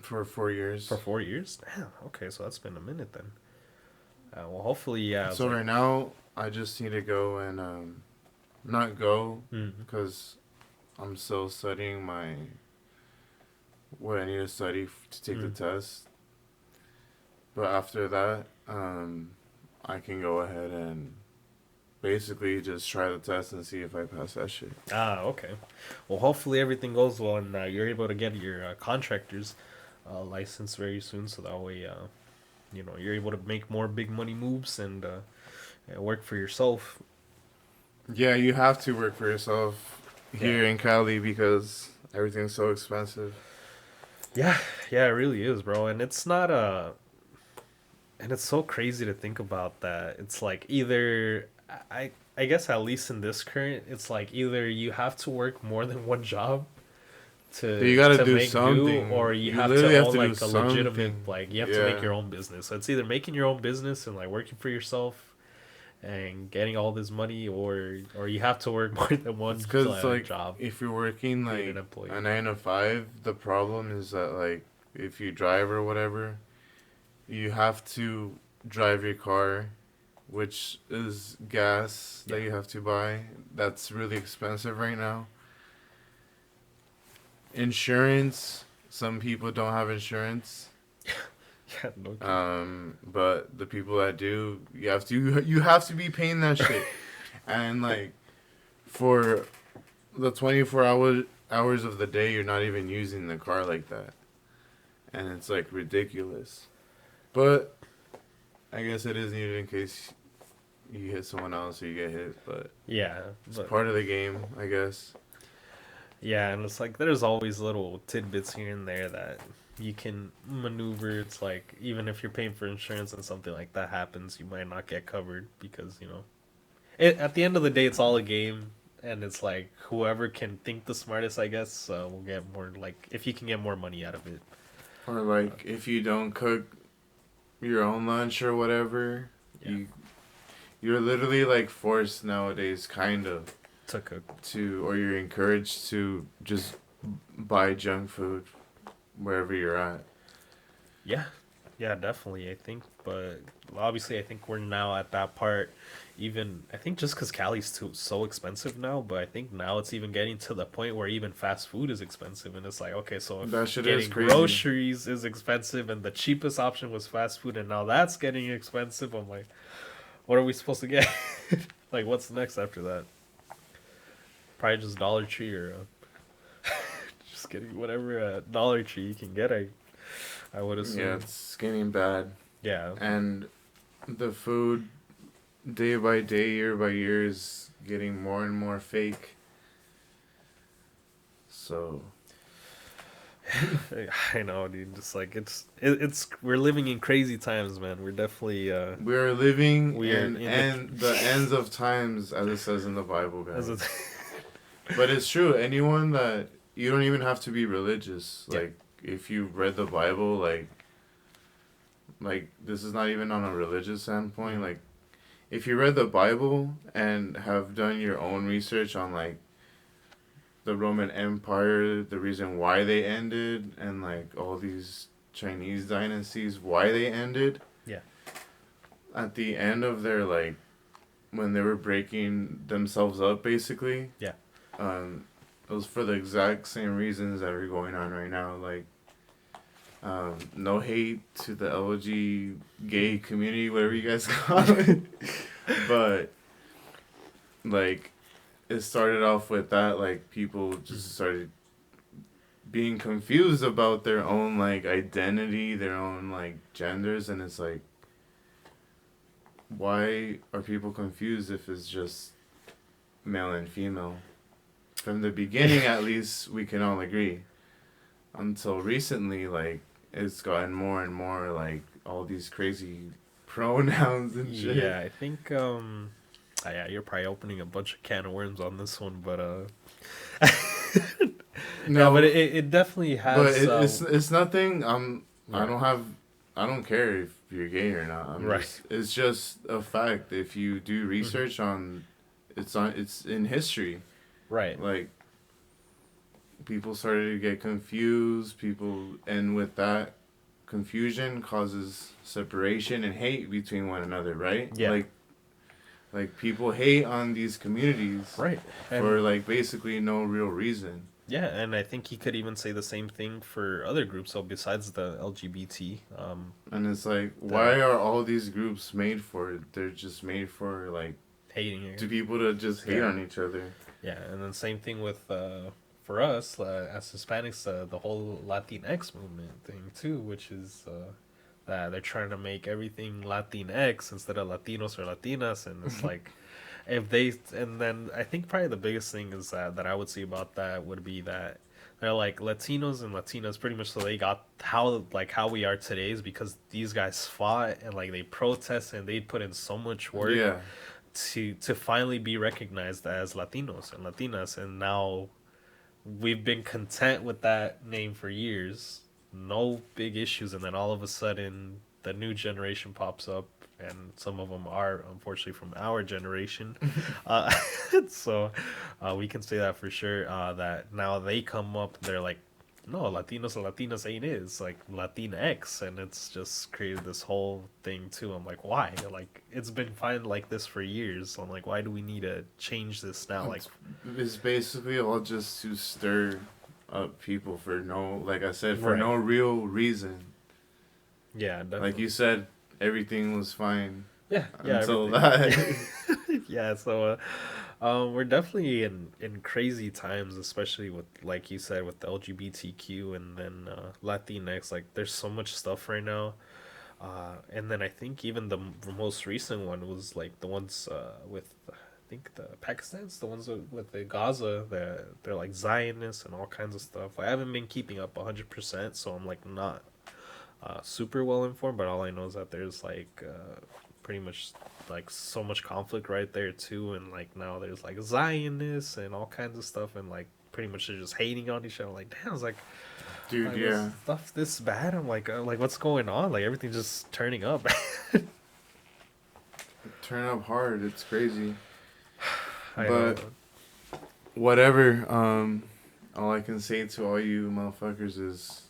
for 4 years. For 4 years? Damn. Okay, so that's been a minute then. Well, hopefully, yeah. I was So like, right now, I just need to go and not go mm, because I'm still studying my what I need to study to take the Mm. test. But after that, I can go ahead and basically just try the test and see if I pass that shit. Ah, okay. Well, hopefully everything goes well and you're able to get your contractor's license very soon, so that way, you're able to make more big money moves and work for yourself. Yeah, you have to work for yourself Yeah. here in Cali because everything's so expensive. Yeah, yeah, it really is, bro. And it's not and it's so crazy to think about that. It's like either I guess at least in this current, it's like either you have to work more than one job You to gotta do make do, or something. you You have to literally have own to do like a legitimate, something. like you have to make Yeah. your own business. So it's either making your own business and like working for yourself and getting all this money, or you have to work more than It's one because, like, job, if you're working, being an like, employee. a 9 to 5, the problem is that, like, if you drive or whatever, you have to drive your car, which is gas Yeah. that you have to buy. That's really expensive right now. Insurance, some people don't have insurance. Yeah, no kidding. But the people that do, you have to be paying that shit. And like for the 24 hours of the day, you're not even using the car like that, and it's like ridiculous. But I guess it is needed in case you hit someone else or you get hit. But Yeah, it's but part of the game, I guess. yeah, and it's like there's always little tidbits here and there that you can maneuver. It's like even if you're paying for insurance and something like that happens, you might not get covered because at the end of the day, it's all a game, and it's like whoever can think the smartest, I guess, will get more. Like if you can get more money out of it, Or uh, like if you don't cook your own lunch or whatever, yeah, you're literally like forced nowadays, kind of, to cook. or you're encouraged to just buy junk food wherever you're at. Yeah, yeah, definitely. I think, but obviously, I think we're now at that part. Even I think just because Cali's too so expensive now, but I think now it's even getting to the point where even fast food is expensive, and it's like, okay, so if That shit is getting crazy. groceries is expensive, and the cheapest option was fast food, and now that's getting expensive, I'm like, what are we supposed to get? Like, what's next after that? Probably just Dollar Tree or just getting whatever Dollar Tree you can get. I would Yeah, assume. it's getting bad. Yeah. And the food, day by day, year by year, is getting more and more fake. So, I know, dude. Just like it's we're living in crazy times, man. We're definitely we are living we are in in the the ends of times, as it says in the Bible, as a guys. But it's true. Anyone that you don't even have to be religious. yeah, Like if you read the Bible, like this is not even on a religious standpoint. Like if you read the Bible and have done your own research on like the Roman Empire, the reason why they ended, and like all these Chinese dynasties, why they ended. yeah, At the end of their like when they were breaking themselves up, basically, yeah, um, it was for the exact same reasons that are going on right now. Like, no hate to the LG gay community, whatever you guys call it, but like it started off with that. Like people just started being confused about their own like identity, their own like genders, and it's like, why are people confused if it's just male and female? From the beginning, at least, we can all agree. Until recently, like, it's gotten more and more, like, all these crazy pronouns and shit. yeah. I think yeah, you're probably opening a bunch of can of worms on this one, but yeah, but No, it definitely but has it's nothing. I right, don't have. I don't care if you're gay or not. right, It's just a fact. If you do hmm, research it's in history. right, Like, people started to get confused. And with that, confusion causes separation and hate between one another, right? yeah, Like people hate on these communities right, for and like basically no real reason. Yeah, and I think he could even say the same thing for other groups. So besides the LGBT, And it's like, the why are all these groups made for? They're just made for like hating to it. people to just hate Yeah, on each other. yeah, and then same thing with for us as Hispanics, the whole Latinx movement thing too, which is that they're trying to make everything Latinx instead of Latinos or Latinas, and it's like if they and then I think probably the biggest thing is that I would see about that would be that they're like Latinos and Latinas pretty much so they got how we are today is because these guys fought and like they protest and they put in so much work Yeah, to finally be recognized as Latinos and Latinas, and now we've been content with that name for years, no big issues, and then all of a sudden the new generation pops up, and some of them are unfortunately from our generation, uh, so we can say that for sure. That now they come up, they're like, no, Latinos and Latinas ain't it. It's like Latinx, and it's just created this whole thing too. I'm like, why? Like, it's been fine like this for years. I'm like, why do we need to change this now? Like, it's basically all just to stir up people for no, like I said, for right? no real reason. Yeah, Like definitely. you said, everything was fine Yeah, yeah, until everything. that. Yeah, so we're definitely in crazy times, especially with like you said with the LGBTQ and then Latinx. Like, there's so much stuff right now. And then I think even the most recent one was like the ones with I think the Pakistan's the ones with the Gaza. They're like Zionists and all kinds of stuff. Like, I haven't been keeping up 100%, so I'm like not super well informed. But all I know is that there's like pretty much like so much conflict right there too, and like now there's like Zionists and all kinds of stuff, and like pretty much they're just hating on each other. Like, damn, it's Dude, like this yeah. stuff this bad. I'm like what's going on? Like, everything's just turning up. Turn up hard. It's crazy. I know. But whatever. All I can say to all you motherfuckers is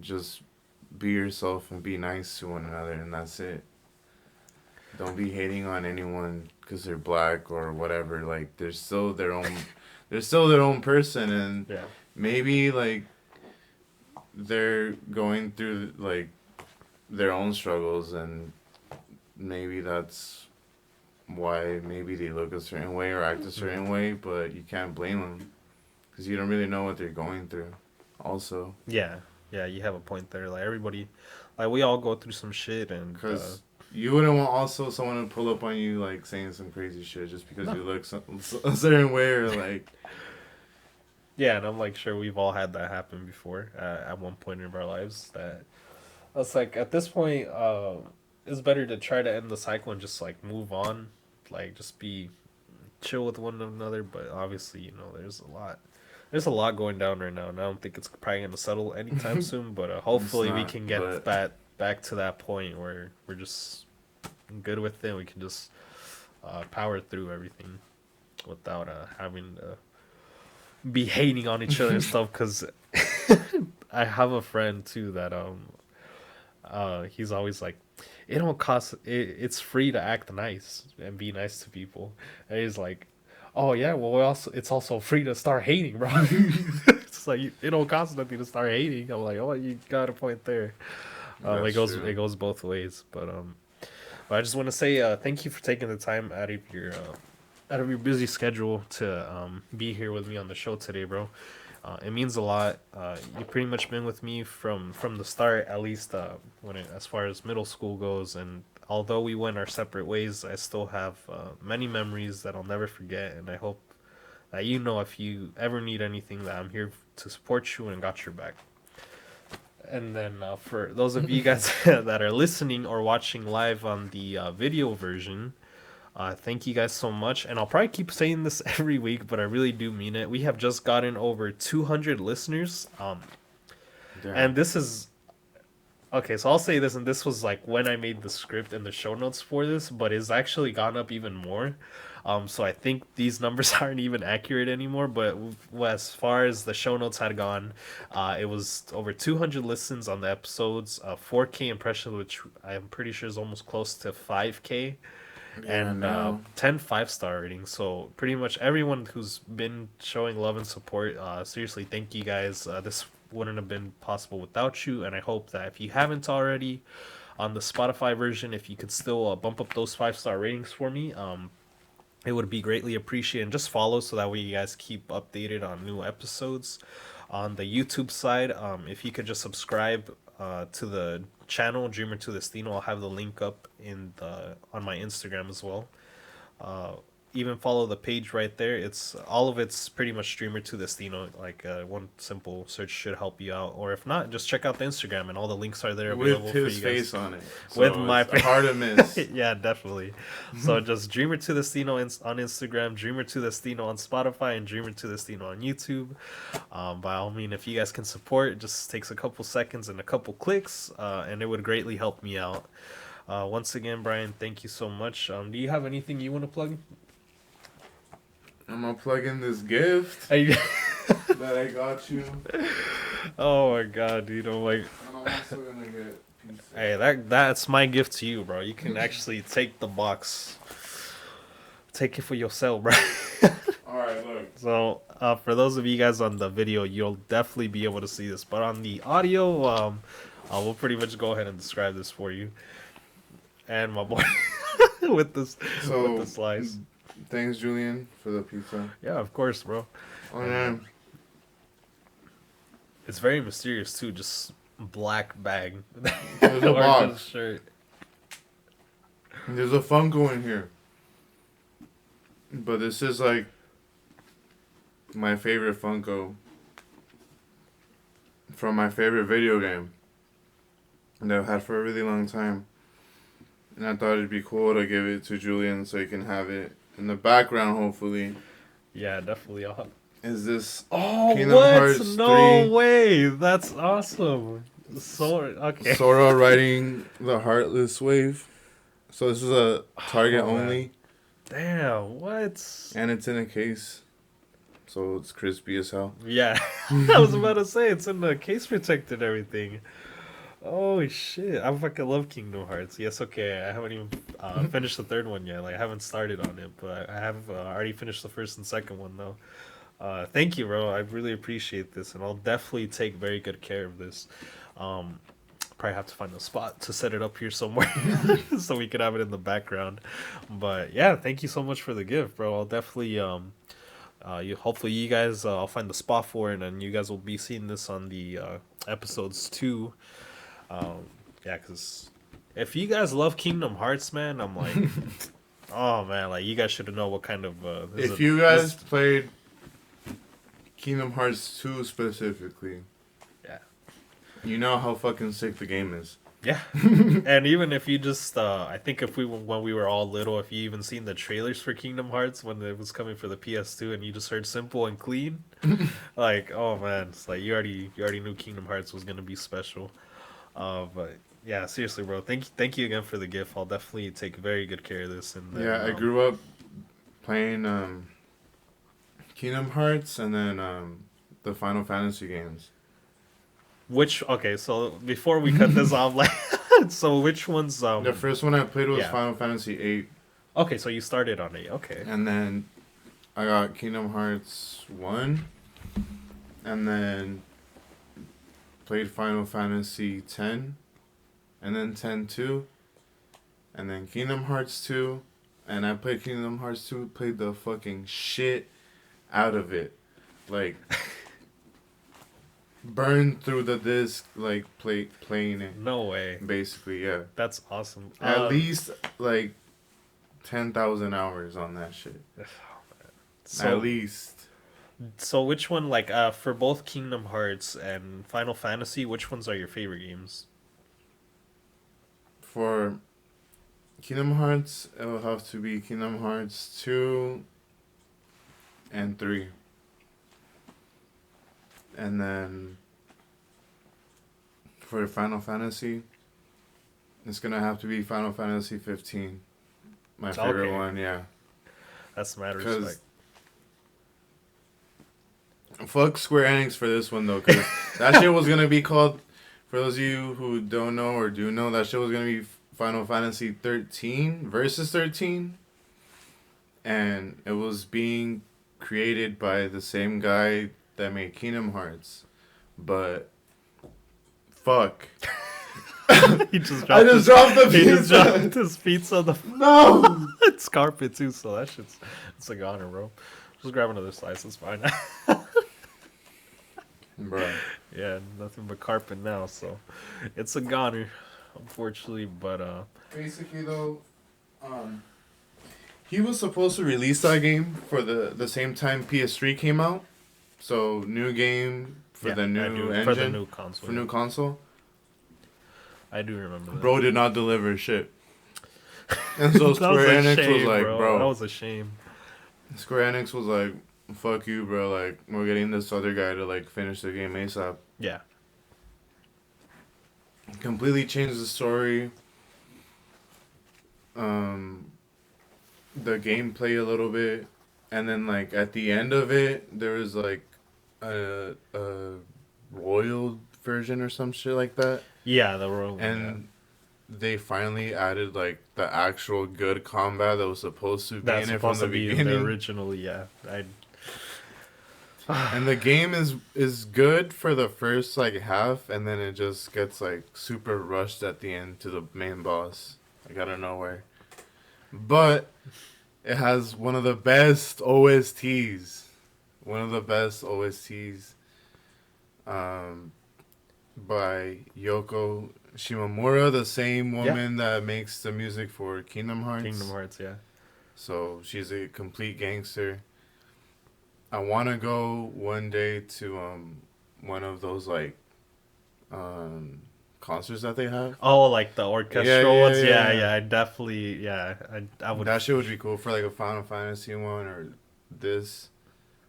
just be yourself and be nice to one another, and that's it. Don't be hating on anyone because they're black or whatever. Like they're still their own. They're still their own person, and Yeah. maybe like they're going through like their own struggles, and maybe that's why maybe they look a certain way or act a certain way. But you can't blame them because you don't really know what they're going through. Also, Yeah. Yeah, you have a point there. Like, everybody, like, we all go through some shit, and because you wouldn't want also someone to pull up on you like saying some crazy shit just because no. you look a certain way or like Yeah, and I'm like sure we've all had that happen before at one point in our lives. That it's like at this point, it's better to try to end the cycle and just like move on, like just be chill with one another. But obviously, there's a lot going down right now, and I don't think it's probably gonna settle anytime soon. But it's hopefully, we not. can get But back to that point where we're just good with it. We can just power through everything without having to be hating on each other and stuff. Because I have a friend too that he's always like, it don't cost it's free to act nice and be nice to people. And he's like, oh yeah, well, it's also free to start hating, bro. It's like it don't cost nothing to start hating. I'm like, oh, you got a point there. that's It true. goes both ways. But I just want to say thank you for taking the time out of your busy schedule to be here with me on the show today, bro. It means a lot. You've pretty much been with me from the start, at least as far as middle school goes. And although we went our separate ways, I still have many memories that I'll never forget. And I hope that if you ever need anything, that I'm here to support you and got your back. And then for those of you guys that are listening or watching live on the video version, thank you guys so much. And I'll probably keep saying this every week, but I really do mean it. We have just gotten over 200 listeners. And Damn. this is okay. So I'll say this, and this was like when I made the script and the show notes for this, but it's actually gone up even more. So I think these numbers aren't even accurate anymore. But as far as the show notes had gone, it was over 200 listens on the episodes, 4K impressions, which I'm pretty sure is almost close to 5K. Yeah, and now. 10 5-star ratings. So pretty much everyone who's been showing love and support, seriously, thank you guys. This wouldn't have been possible without you, and I hope that if you haven't already on the Spotify version, if you could still bump up those 5-star ratings for me. It would be greatly appreciated. And just follow so that way you guys keep updated on new episodes. On the YouTube side, if you could just subscribe to the channel Dreamer to Destino, I'll have the link up in the on my Instagram as well. Uh, Even follow the page right there. It's all of it's pretty much Streamer to Destino. Like one simple search should help you out. Or if not, just check out the Instagram and all the links are there With available for his you guys. face on it. With So my it's hard to miss. yeah, definitely. So just Dreamer to Destino on Instagram, Dreamer to Destino on Spotify, and Dreamer to Destino on YouTube. By all means, if you guys can support, it just takes a couple seconds and a couple clicks, and it would greatly help me out. Once again, Brian, thank you so much. Do you have anything you want to plug? I'm gonna plug in this gift Hey, that I got you. oh my god, dude! I'm like, And I'm also gonna get pizza. hey, that's my gift to you, bro. You can actually take the box, take it for yourself, bro. Alright, look. So, for those of you guys on the video, you'll definitely be able to see this. But on the audio, we'll pretty much go ahead and describe this for you. And my boy with this So, with the slice. Thanks, Julian, for the pizza. Yeah, of course, bro. Oh, yeah. It's very mysterious too. Just black bag. There's a Or box. just shirt. There's a Funko in here. But this is like my favorite Funko from my favorite video game that I've had for a really long time. And I thought it'd be cool to give it to Julian so he can have it in the background, hopefully. Yeah, definitely. I'll have... Is this Oh, Kingdom what? Hearts No 3. way! That's awesome. So okay. Sora riding the Heartless Wave. So this is a Target Oh, man. only. Damn. What? And it's in a case. So it's crispy as hell. Yeah, I was about to say it's in the case protected and everything. Oh shit! I fucking love Kingdom Hearts. Yes, okay. I haven't even finished the third one yet. Like I haven't started on it, but I have already finished the first and second one though. Thank you, bro. I really appreciate this, and I'll definitely take very good care of this. Probably have to find a spot to set it up here somewhere so we could have it in the background. But yeah, thank you so much for the gift, bro. I'll definitely you hopefully you guys I'll find the spot for it, and you guys will be seeing this on the episodes too. Yeah, because if you guys love Kingdom Hearts, man, I'm like, oh man, like you guys should know what kind of. If you guys played Kingdom Hearts 2 specifically, yeah, you know how fucking sick the game is. yeah, and even if you just, I think if when we were all little, if you even seen the trailers for Kingdom Hearts when it was coming for the PS2, and you just heard "simple and clean," like, oh man, it's like you already knew Kingdom Hearts was gonna be special. But yeah, seriously, bro, thank you again for the gift. I'll definitely take very good care of this. And then, Yeah, I grew up playing Kingdom Hearts and then the Final Fantasy games. Okay, so before we cut this off, like, so which ones? The first one I played was yeah. Final Fantasy 8. Okay, so you started on it. Okay. And then I got Kingdom Hearts 1. And then played Final Fantasy 10. And then 10-2. And then Kingdom Hearts 2. And I played Kingdom Hearts 2, played the fucking shit out of it. Like, burned through the disc, like, playing it. No way. Basically, yeah. That's awesome. At least, like, 10,000 hours on that shit. So, At least. So which one, like, for both Kingdom Hearts and Final Fantasy, which ones are your favorite games? For Kingdom Hearts, it will have to be Kingdom Hearts 2 and 3. And then for Final Fantasy, it's gonna have to be Final Fantasy 15. My favorite one, yeah. That's mad 'Cause respect. fuck Square Enix for this one though, cause that shit was gonna be called. For those of you who don't know or do know, that shit was gonna be Final Fantasy 13 versus 13, and it was being created by the same guy that made Kingdom Hearts. But fuck. He just I dropped just his, dropped the he just pizza. dropped his pizza on the No, it's carpet too, so that shit's it's like honor, bro. Just grab another slice, it's fine. bro. Yeah, nothing but carpet now, so it's a goner, unfortunately. But Basically, though, he was supposed to release that game for the same time PS3 came out. So new game for yeah, the I new do engine for the new console. for Yeah. new console. I do remember that. Bro did not deliver shit. And so That was Square a Enix was shame, like, That bro. was a shame. Square Enix was like, fuck you, bro. Like, we're getting this other guy to, like, finish the game ASAP. Yeah. Completely changed the story. Um, the gameplay a little bit. And then, like, at the end of it, there was, like, a royal version or some shit like that. Yeah, the Royal. And they finally added, like, the actual good combat that was supposed to be That's in it from supposed the to be in the beginning. original. Yeah, And the game is good for the first like half, and then it just gets like super rushed at the end to the main boss, like out of nowhere. But it has one of the best OSTs, one of the best OSTs, um, by Yoko Shimomura, the same woman that makes the music for Kingdom Hearts. Kingdom Hearts. Yeah. So she's a complete gangster. I want to go one day to one of those like concerts that they have. Oh, like the orchestral ones. Yeah, Yeah. I definitely. Yeah, I would. That shit would be cool for like a Final Fantasy one or this.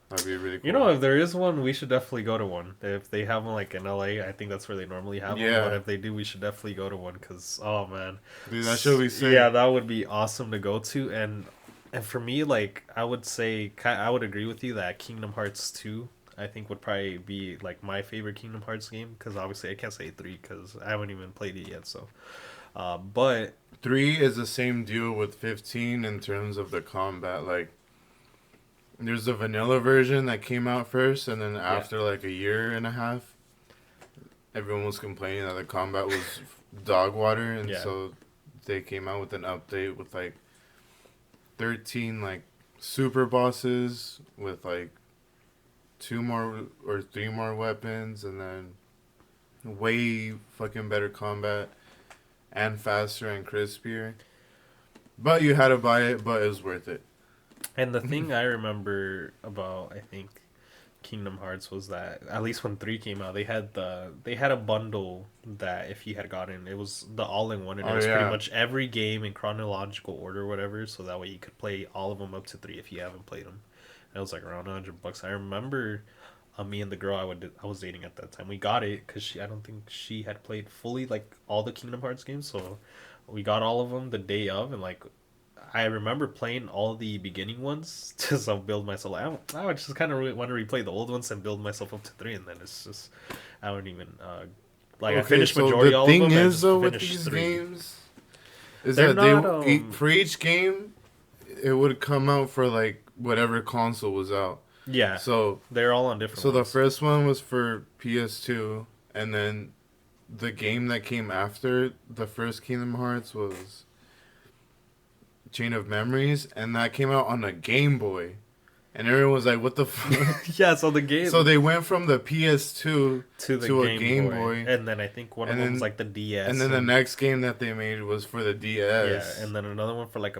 That'd be really cool. You know, if there is one, we should definitely go to one. If they have one like in LA, I think that's where they normally have Yeah. one. But if they do, we should definitely go to one. Cause oh man, Dude, that shit would be sick. Yeah, that would be awesome to go to. And for me, like I would say, I would agree with you that Kingdom Hearts 2, I think would probably be like my favorite Kingdom Hearts game. Because obviously I can't say 3 because I haven't even played it yet. So, but 3 is the same deal with 15 in terms of the combat. Like, there's the vanilla version that came out first, and then after like a year and a half, everyone was complaining that the combat was dog water, and so they came out with an update with like 13 like super bosses with like 2 more or 3 more weapons, and then way fucking better combat and faster and crispier. But you had to buy it, but it was worth it. And the thing I remember about, I think, Kingdom Hearts was that at least when 3 came out, they had a bundle that if you had gotten, it was the all-in-one, and it was pretty much every game in chronological order or whatever, so that way you could play all of them up to 3 if you haven't played them. And it was like around $100. I remember me and the girl I was dating at that time, we got it because I don't think she had played fully like all the Kingdom Hearts games, so we got all of them the day of, and like I remember playing all the beginning ones to build myself. I would just kind of want to replay the old ones and build myself up to 3, and then it's just I don't even like I finished majority all of them. The thing and is though with finished these 3. games is They're that not, for each game it would come out for like whatever console was out. Yeah. So they're all on different. So ones. the first one was for PS2, and then the game that came after the first Kingdom Hearts was Chain of Memories, and that came out on a Game Boy. And everyone was like, what the fuck? Yeah, so the game. So they went from the PS2 to a Game Boy. And then I think one of them was like the DS. And then the next game that they made was for the DS. Yeah, and then another one for like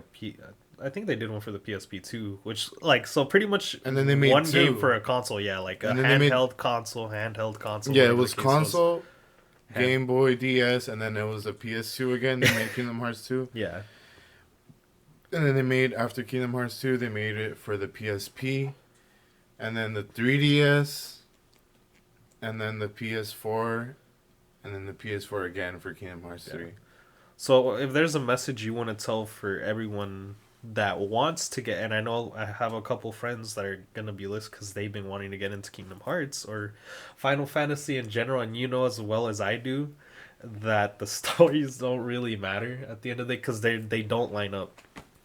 I think they did one for the PSP too, which like so pretty much. And then they made one 2. game for a console, yeah, like a handheld console. Yeah, it was console, Game Boy, DS, and then it was a PS2 again. They made Kingdom Hearts 2. Yeah. And then they made, after Kingdom Hearts 2, they made it for the PSP, and then the 3DS, and then the PS4, and then the PS4 again for Kingdom Hearts 3. So if there's a message you want to tell for everyone that wants to get, and I know I have a couple friends that are going to be listening because they've been wanting to get into Kingdom Hearts or Final Fantasy in general, and you know as well as I do that the stories don't really matter at the end of the day because they don't line up.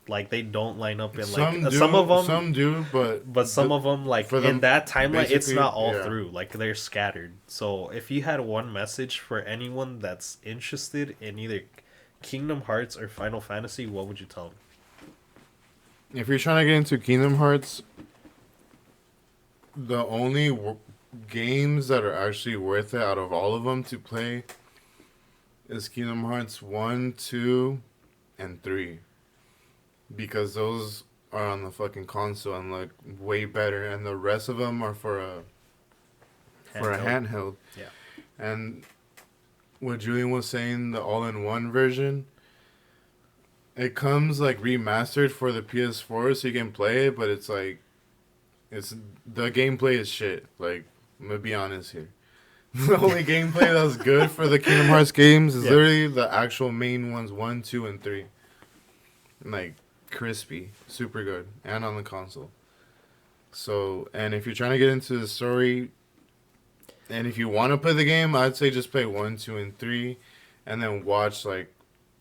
Like they don't line up in like some of them, some do, but some of them like for in them, that timeline it's basically, not all yeah. through. Like they're scattered. So if you had one message for anyone that's interested in either Kingdom Hearts or Final Fantasy, what would you tell them? If you're trying to get into Kingdom Hearts, the only games that are actually worth it out of all of them to play is Kingdom Hearts 1, 2, and 3. Because those are on the fucking console and like way better, and the rest of them are for a Handheld. handheld. Yeah. And what Julian was saying, the all-in-one version, it comes like remastered for the PS4 so you can play it, but it's like it's the gameplay is shit. Like I'm gonna be honest here. The only gameplay that's good for the Kingdom Hearts games is Yeah. literally the actual main ones, 1, 2, and 3. Like crispy, super good, and on the console. So, and if you're trying to get into the story, and if you want to play the game, I'd say just play 1, 2, and 3, and then watch like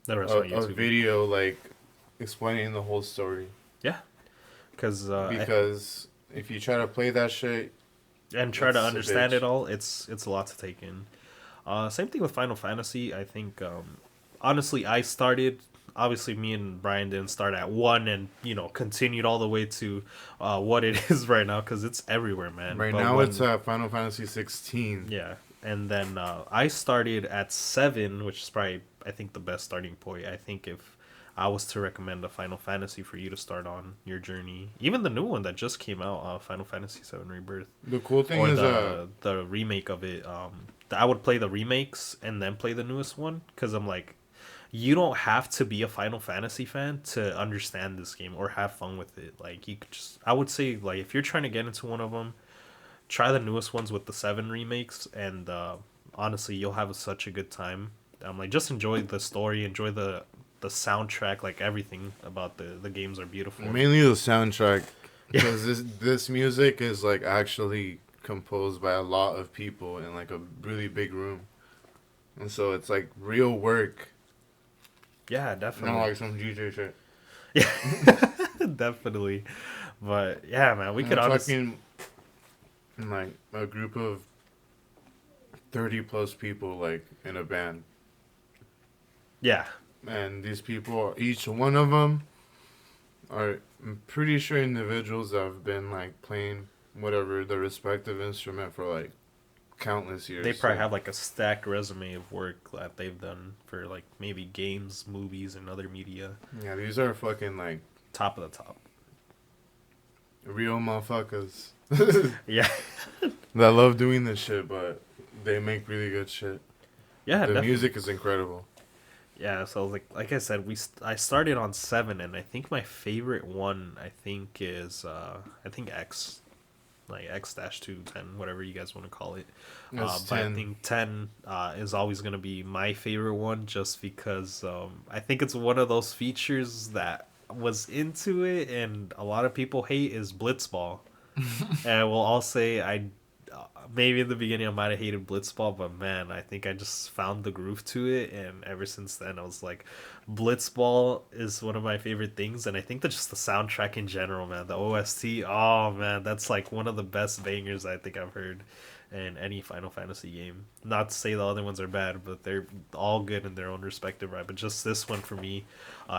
The rest on a YouTube. video like explaining the whole story. Yeah. Because Because if you try to play that shit, and try to it's a understand it bitch. all, it's a lot to take in. Same thing with Final Fantasy. I think honestly, I started. Obviously, me and Brian didn't start at one, and continued all the way to what it is right now because it's everywhere, man. Right But now it's when Final Fantasy 16. yeah, and then I started at 7, which is probably I think the best starting point. I think if I was to recommend a Final Fantasy for you to start on your journey, even the new one that just came out, Final Fantasy 7 Rebirth, The cool thing or is the remake of it. I would play the remakes and then play the newest one because I'm like, you don't have to be a Final Fantasy fan to understand this game or have fun with it. Like you could just, I would say like if you're trying to get into one of them, try the newest ones with the 7 remakes, and honestly, you'll have such a good time. Like just enjoy the story, enjoy the soundtrack, like everything about the games are beautiful. mainly the soundtrack, Yeah, because this music is like actually composed by a lot of people in like a really big room, and so it's like real work, yeah, not definitely. like some DJ shit. Yeah, definitely. But yeah, man, we And could we're honestly. talking like a group of 30 plus people like in a band, Yeah, and these people, each one of them are, I'm pretty sure, individuals that have been like playing whatever the respective instrument for like countless they years. probably So have like a stacked resume of work that they've done for like maybe games, movies, and other media. yeah, these are fucking like Top of the top. real motherfuckers Yeah, that love doing this shit, but they make really good shit. yeah, The definitely. music is incredible. Yeah, so like I said, I started on 7, and I think my favorite one I think is I think X, like X-210, whatever you guys want to call it. It's But I 10. think 10 is always gonna be my favorite one, just because I think it's one of those features that was into it, and a lot of people hate is Blitzball. And we'll all say maybe in the beginning I might have hated Blitzball, but man, I think I just found the groove to it, and ever since then I was like, Blitzball is one of my favorite things, and I think that just the soundtrack in general, man, the OST, oh man, that's like one of the best bangers I think I've heard in any Final Fantasy game. Not to say the other ones are bad, but they're all good in their own respective right. But just this one for me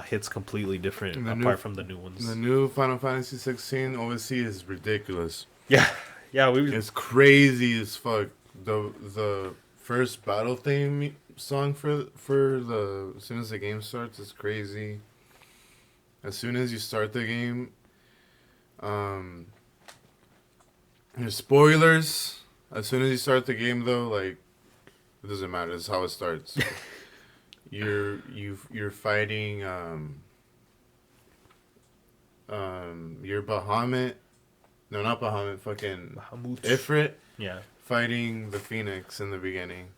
hits completely different The new apart from the new the ones. new Final Fantasy 16 OSC is ridiculous. Yeah, yeah, we It's crazy as fuck. The first battle theme song for the as soon as the game starts is crazy. As soon as you start the game, um, there's spoilers. As soon as you start the game, though, like it doesn't matter. It's how it starts. You're fighting you're Bahamut. No, not Bahamut. Fucking Bahamut. Ifrit Yeah. fighting the Phoenix in the beginning.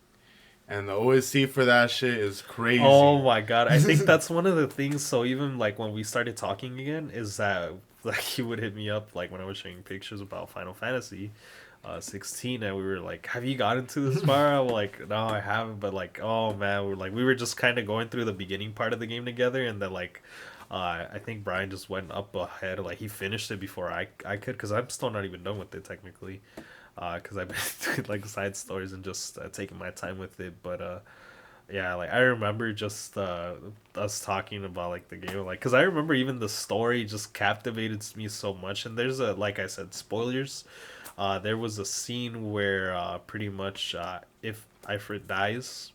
And the OSC for that shit is crazy. Oh my god, I think that's one of the things. So even like when we started talking again, is that like he would hit me up like when I was showing pictures about Final Fantasy. 16, and we were like, "Have you gotten to this far?" I'm like, "No, I haven't." But like, oh man, we were just kind of going through the beginning part of the game together, and then like, I think Brian just went up ahead. Like he finished it before I could, because I'm still not even done with it technically, because I've been doing like side stories and just taking my time with it. But yeah, like I remember just us talking about like the game, like because I remember even the story just captivated me so much. And there's a, like I said, spoilers. There was a scene where pretty much if Ifrit dies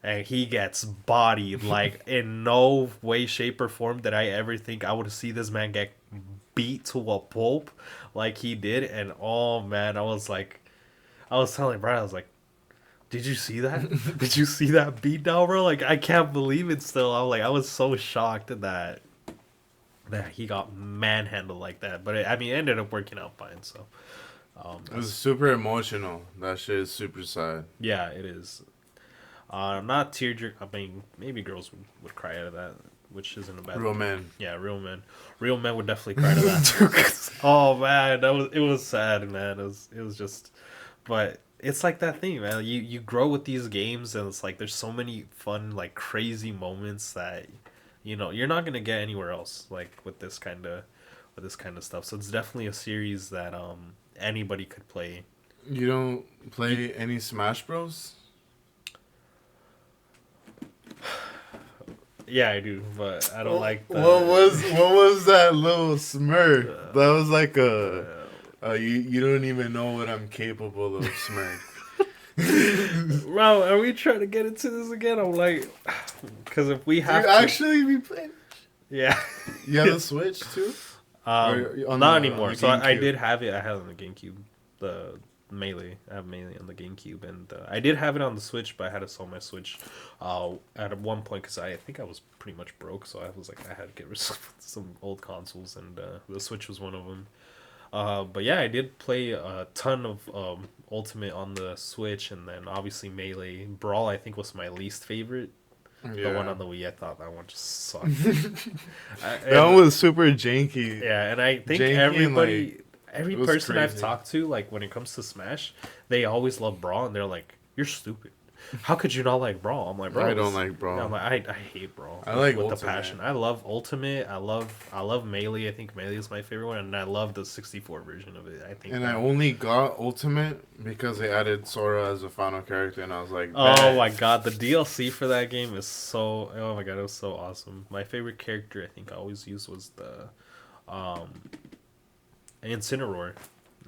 and he gets bodied, like in no way, shape, or form did I ever think I would see this man get beat to a pulp like he did. And oh man, I was telling Brian, I was like, did you see that? Did you see that beat down, bro? Like I can't believe it still. I was so shocked that he got manhandled like that. But I mean, it ended up working out fine. So It was super emotional. That shit is super sad. yeah, it is. Not tearjerk. I mean, maybe girls would cry out of that, which isn't a bad Real thing. men. Yeah, real men would definitely cry to that too. 'Cause, oh man, it was sad, man. It was just, but it's like that thing, man. You grow with these games, and it's like there's so many fun, like crazy moments that you're not gonna get anywhere else, like with this kind of stuff. So it's definitely a series that anybody could play. You don't play any Smash Bros? Yeah, I do, but I don't like the. What was that little smirk? That was like uh, you don't even know what I'm capable of smirk. Bro, are we trying to get into this again? I'm like, because if we have You to, actually be playing? yeah, You have a Switch too? On not the- anymore. on the So I GameCube? did have it. I had it on the GameCube, the Melee. I have Melee on the GameCube, and I did have it on the Switch, but I had to sell my Switch at one point because I think I was pretty much broke. So I was like, I had to get rid of some old consoles, and the Switch was one of them. But yeah, I did play a ton of Ultimate on the Switch, and then obviously Melee. Brawl, I think, was my least favorite. The one on the Wii, I thought that one just sucked. That one was super janky. Yeah, and I think Janky and, everybody, every it was person I've crazy. talked to, like when it comes to Smash, they always love Brawl, and they're like, "You're stupid. How could you not like Brawl?" I'm like, "Bro, I don't this-" like Brawl. I'm like, I hate Brawl. I like with Ultimate. the passion. I love Ultimate. I love Melee. I think Melee is my favorite one, and I love the 64 version of it. I think. And I only got Ultimate because they added Sora as a final character, and I was like, Oh "Bet." my god, the DLC for that game is so. Oh my god, it was so awesome. My favorite character I think I always used was the, Incineroar.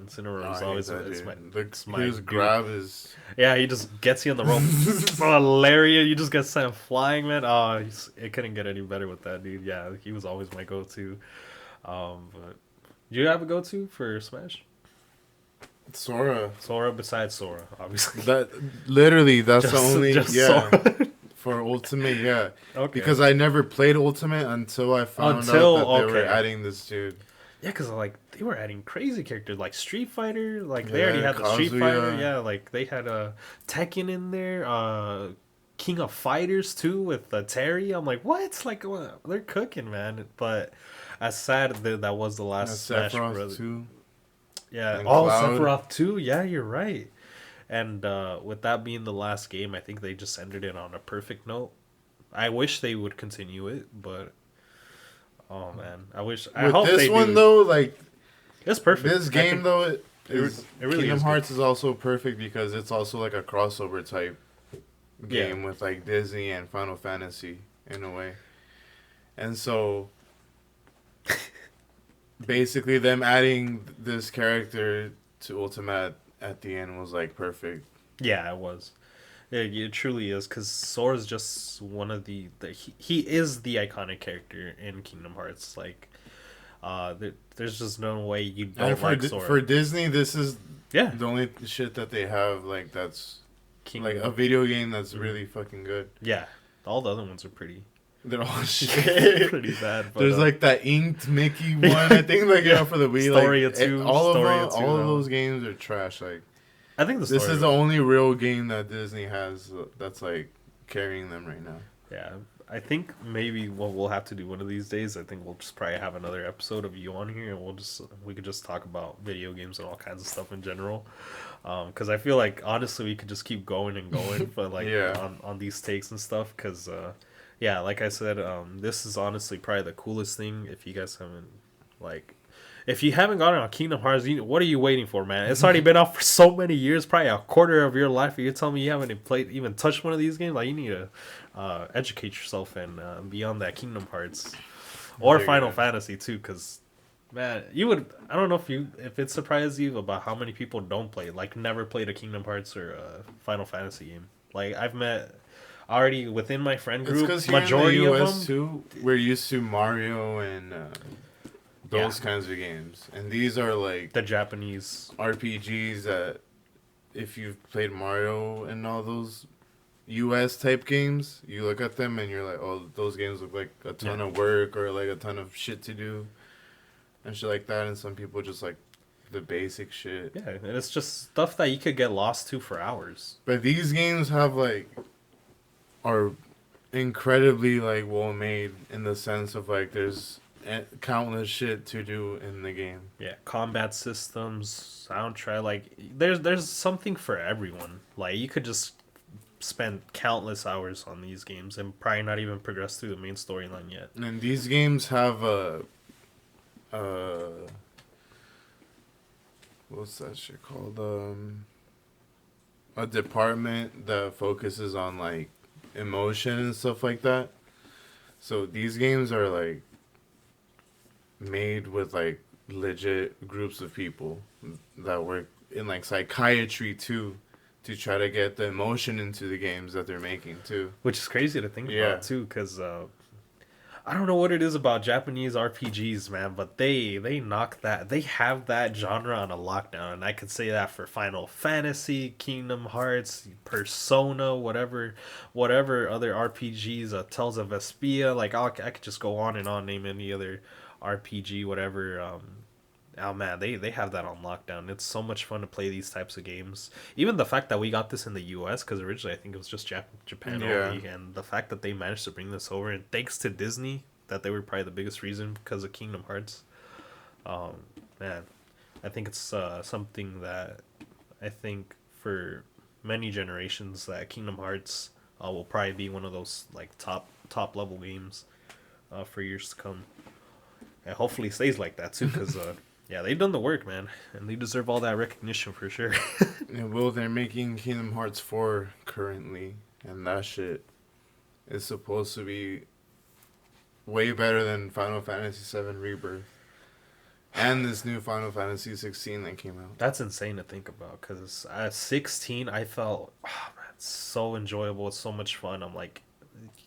Incineroar Oh, is I hate always that it's dude. my, it's my His dude. grab is Yeah, he just gets you on the rope. Oh, Lariat, you just get sent flying, man. Oh, it couldn't get any better with that dude. Yeah, he was always my go-to. But do you have a go-to for Smash? Sora. Sora, besides Sora, obviously. That literally, that's the Just- only just yeah Sora. for Ultimate. Yeah, Okay. because I never played Ultimate until I found Until- out that they were okay. adding this dude. Yeah, because like they were adding crazy characters like Street Fighter. Like they Yeah, already had the Street Fighter. Kazuya. Yeah, like they had Tekken in there. King of Fighters too with Terry. I'm like, what? Like what? They're cooking, man. But as sad that was the last Smash Sephiroth Brothers. too. Yeah. And Oh, Cloud. Sephiroth too. Yeah, you're right. And with that being the last game, I think they just ended it on a perfect note. I wish they would continue it, but oh man, I With hope this they one do. though, like It's perfect. this I game think though, it really Kingdom is Hearts is also perfect because it's also like a crossover type game with like Disney and Final Fantasy in a way, and so basically them adding this character to Ultimate at the end was like perfect. Yeah, it was. It truly is because Sora's just one of he is the iconic character in Kingdom Hearts. Like, there's just no way you don't And like Sora. for Disney, this is yeah, the only shit that they have like that's Kingdom. like a video game that's really fucking good. Yeah, all the other ones are pretty They're all shit. pretty bad. But, There's like that inked Mickey one, I think, like Yeah. for the Wii. Storia like 2, all Storia of 2, all of though. those games are trash. Like I think the this story is the only real game that Disney has that's like carrying them right now. yeah. I think maybe what we'll have to do one of these days. I think we'll just probably have another episode of you on here, and we could just talk about video games and all kinds of stuff in general. Because I feel like honestly we could just keep going and going, but like Yeah. on these takes and stuff. Because yeah, like I said, this is honestly probably the coolest thing. Like if you haven't gotten on Kingdom Hearts, what are you waiting for, man? It's already been out for so many years, probably a quarter of your life. You're telling me you haven't even touched one of these games? Like, you need to educate yourself and be on that Kingdom Hearts or They're Final gonna. Fantasy too, because man, you would. I don't know if it surprised you about how many people don't play, like never played a Kingdom Hearts or a Final Fantasy game. Like I've met already within my friend It's group, because here in the majority of U.S. them. too, we're used to Mario and those Yeah, kinds of games, and these are like the Japanese. RPGs that if you've played Mario and all those US type games, you look at them and you're like, oh, those games look like a ton Yeah. of work or like a ton of shit to do and shit like that. And some people just like the basic shit. Yeah, and it's just stuff that you could get lost to for hours. But these games have like, are incredibly like well made in the sense of like there's countless shit to do in the game. Yeah, combat systems, soundtrack, like there's something for everyone. Like you could just spend countless hours on these games and probably not even progress through the main storyline yet. And these games have a what's that shit called? A department that focuses on like emotion and stuff like that. So these games are like made with like legit groups of people that work in like psychiatry too, to try to get the emotion into the games that they're making too. Which is crazy to think Yeah. about too, because I don't know what it is about Japanese RPGs, man, but they knock that. They have that genre on a lockdown, and I could say that for Final Fantasy, Kingdom Hearts, Persona, whatever other RPGs, Tales of Vesperia. Like I could just go on and on, name any other RPG, whatever. Oh man, they have that on lockdown. It's so much fun to play these types of games. Even the fact that we got this in the U.S. because originally I think it was just Japan Yeah. only, and the fact that they managed to bring this over, and thanks to Disney, that they were probably the biggest reason because of Kingdom Hearts. Man, I think it's something that I think for many generations that Kingdom Hearts will probably be one of those like top level games for years to come, and hopefully it stays like that too because. Yeah, they've done the work, man, and they deserve all that recognition for sure. And well, they're making Kingdom Hearts 4 currently, and that shit is supposed to be way better than Final Fantasy 7 Rebirth. And this new Final Fantasy 16 that came out. That's insane to think about, because at 16, I felt, oh, man, it's so enjoyable, it's so much fun. I'm like,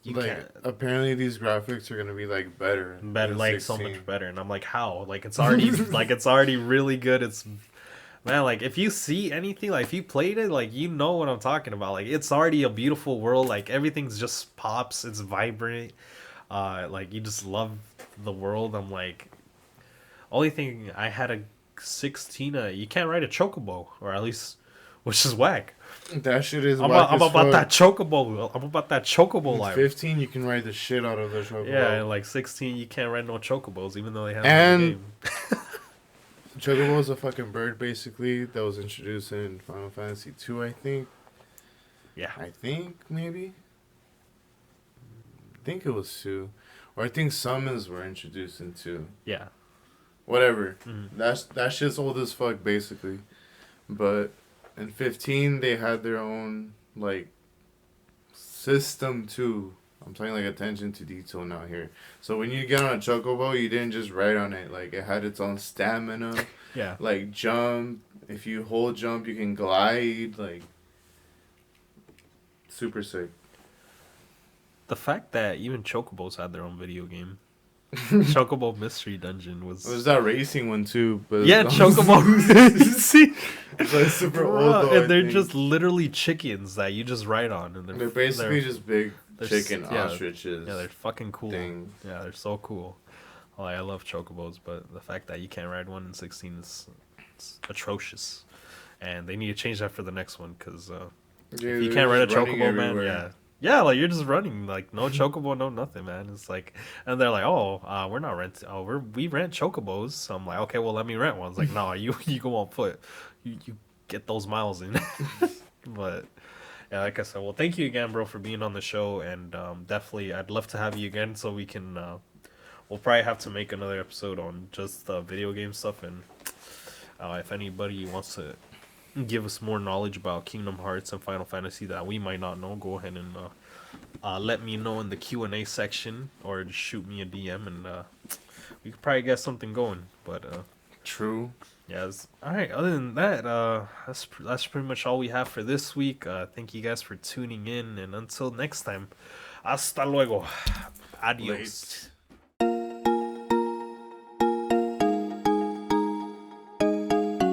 you like, can't. apparently these graphics are gonna be like better. Better, than like so 16. much better, and I'm like, how? Like it's already it's already really good. It's man, like if you see anything, like if you played it, like you know what I'm talking about. Like it's already a beautiful world. Like everything's just pops. It's vibrant. Like you just love the world. I'm like, only thing I had a 16. You can't ride a chocobo, or at least, which is whack. That shit is I'm about that chocobo. I'm about that chocobo life. 15, you can ride the shit out of the chocobo. Yeah, and like 16, you can't ride no chocobos, even though they have And- them in the game. Chocobo is a fucking bird, basically, that was introduced in Final Fantasy 2, I think. Yeah. I think, maybe? I think it was 2. Or I think summons were introduced in 2. Yeah. Whatever. Mhm. That shit's old as fuck, basically. But in 15, they had their own, like, system, too. I'm paying, like, attention to detail now here. So when you get on a chocobo, you didn't just ride on it. Like, it had its own stamina. Yeah. Like, jump. If you hold jump, you can glide. Like, super sick. The fact that even chocobos had their own video game. Chocobo Mystery Dungeon was. There's that racing one, too. But Yeah, Chocobo. See? It's like super Bruh, old, though, I and they're think. just literally chickens that you just ride on. And They're basically they're- just big they're chicken yeah, ostriches. Yeah, they're fucking cool. things. Yeah, they're so cool. Oh, I love chocobos, but the fact that you can't ride one in 16 is it's atrocious. And they need to change that for the next one, because Yeah, if you they're can't ride a just running chocobo, man, everywhere. yeah, Yeah, like you're just running, like no chocobo, no nothing, man. It's like, and they're like, oh, we're not renting. Oh, we rent chocobos. So I'm like, okay, well let me rent one. It's like, no, you go on foot. You get those miles in. But yeah, like I said, well, thank you again, bro, for being on the show, and definitely, I'd love to have you again so we can. We'll probably have to make another episode on just video game stuff, and if anybody wants to give us more knowledge about Kingdom Hearts and Final Fantasy that we might not know, go ahead and let me know in the Q&A section, or just shoot me a DM, and we could probably get something going. But True. yes. All right. Other than that, that's pretty much all we have for this week. Thank you guys for tuning in, and until next time, hasta luego. Adios. Late.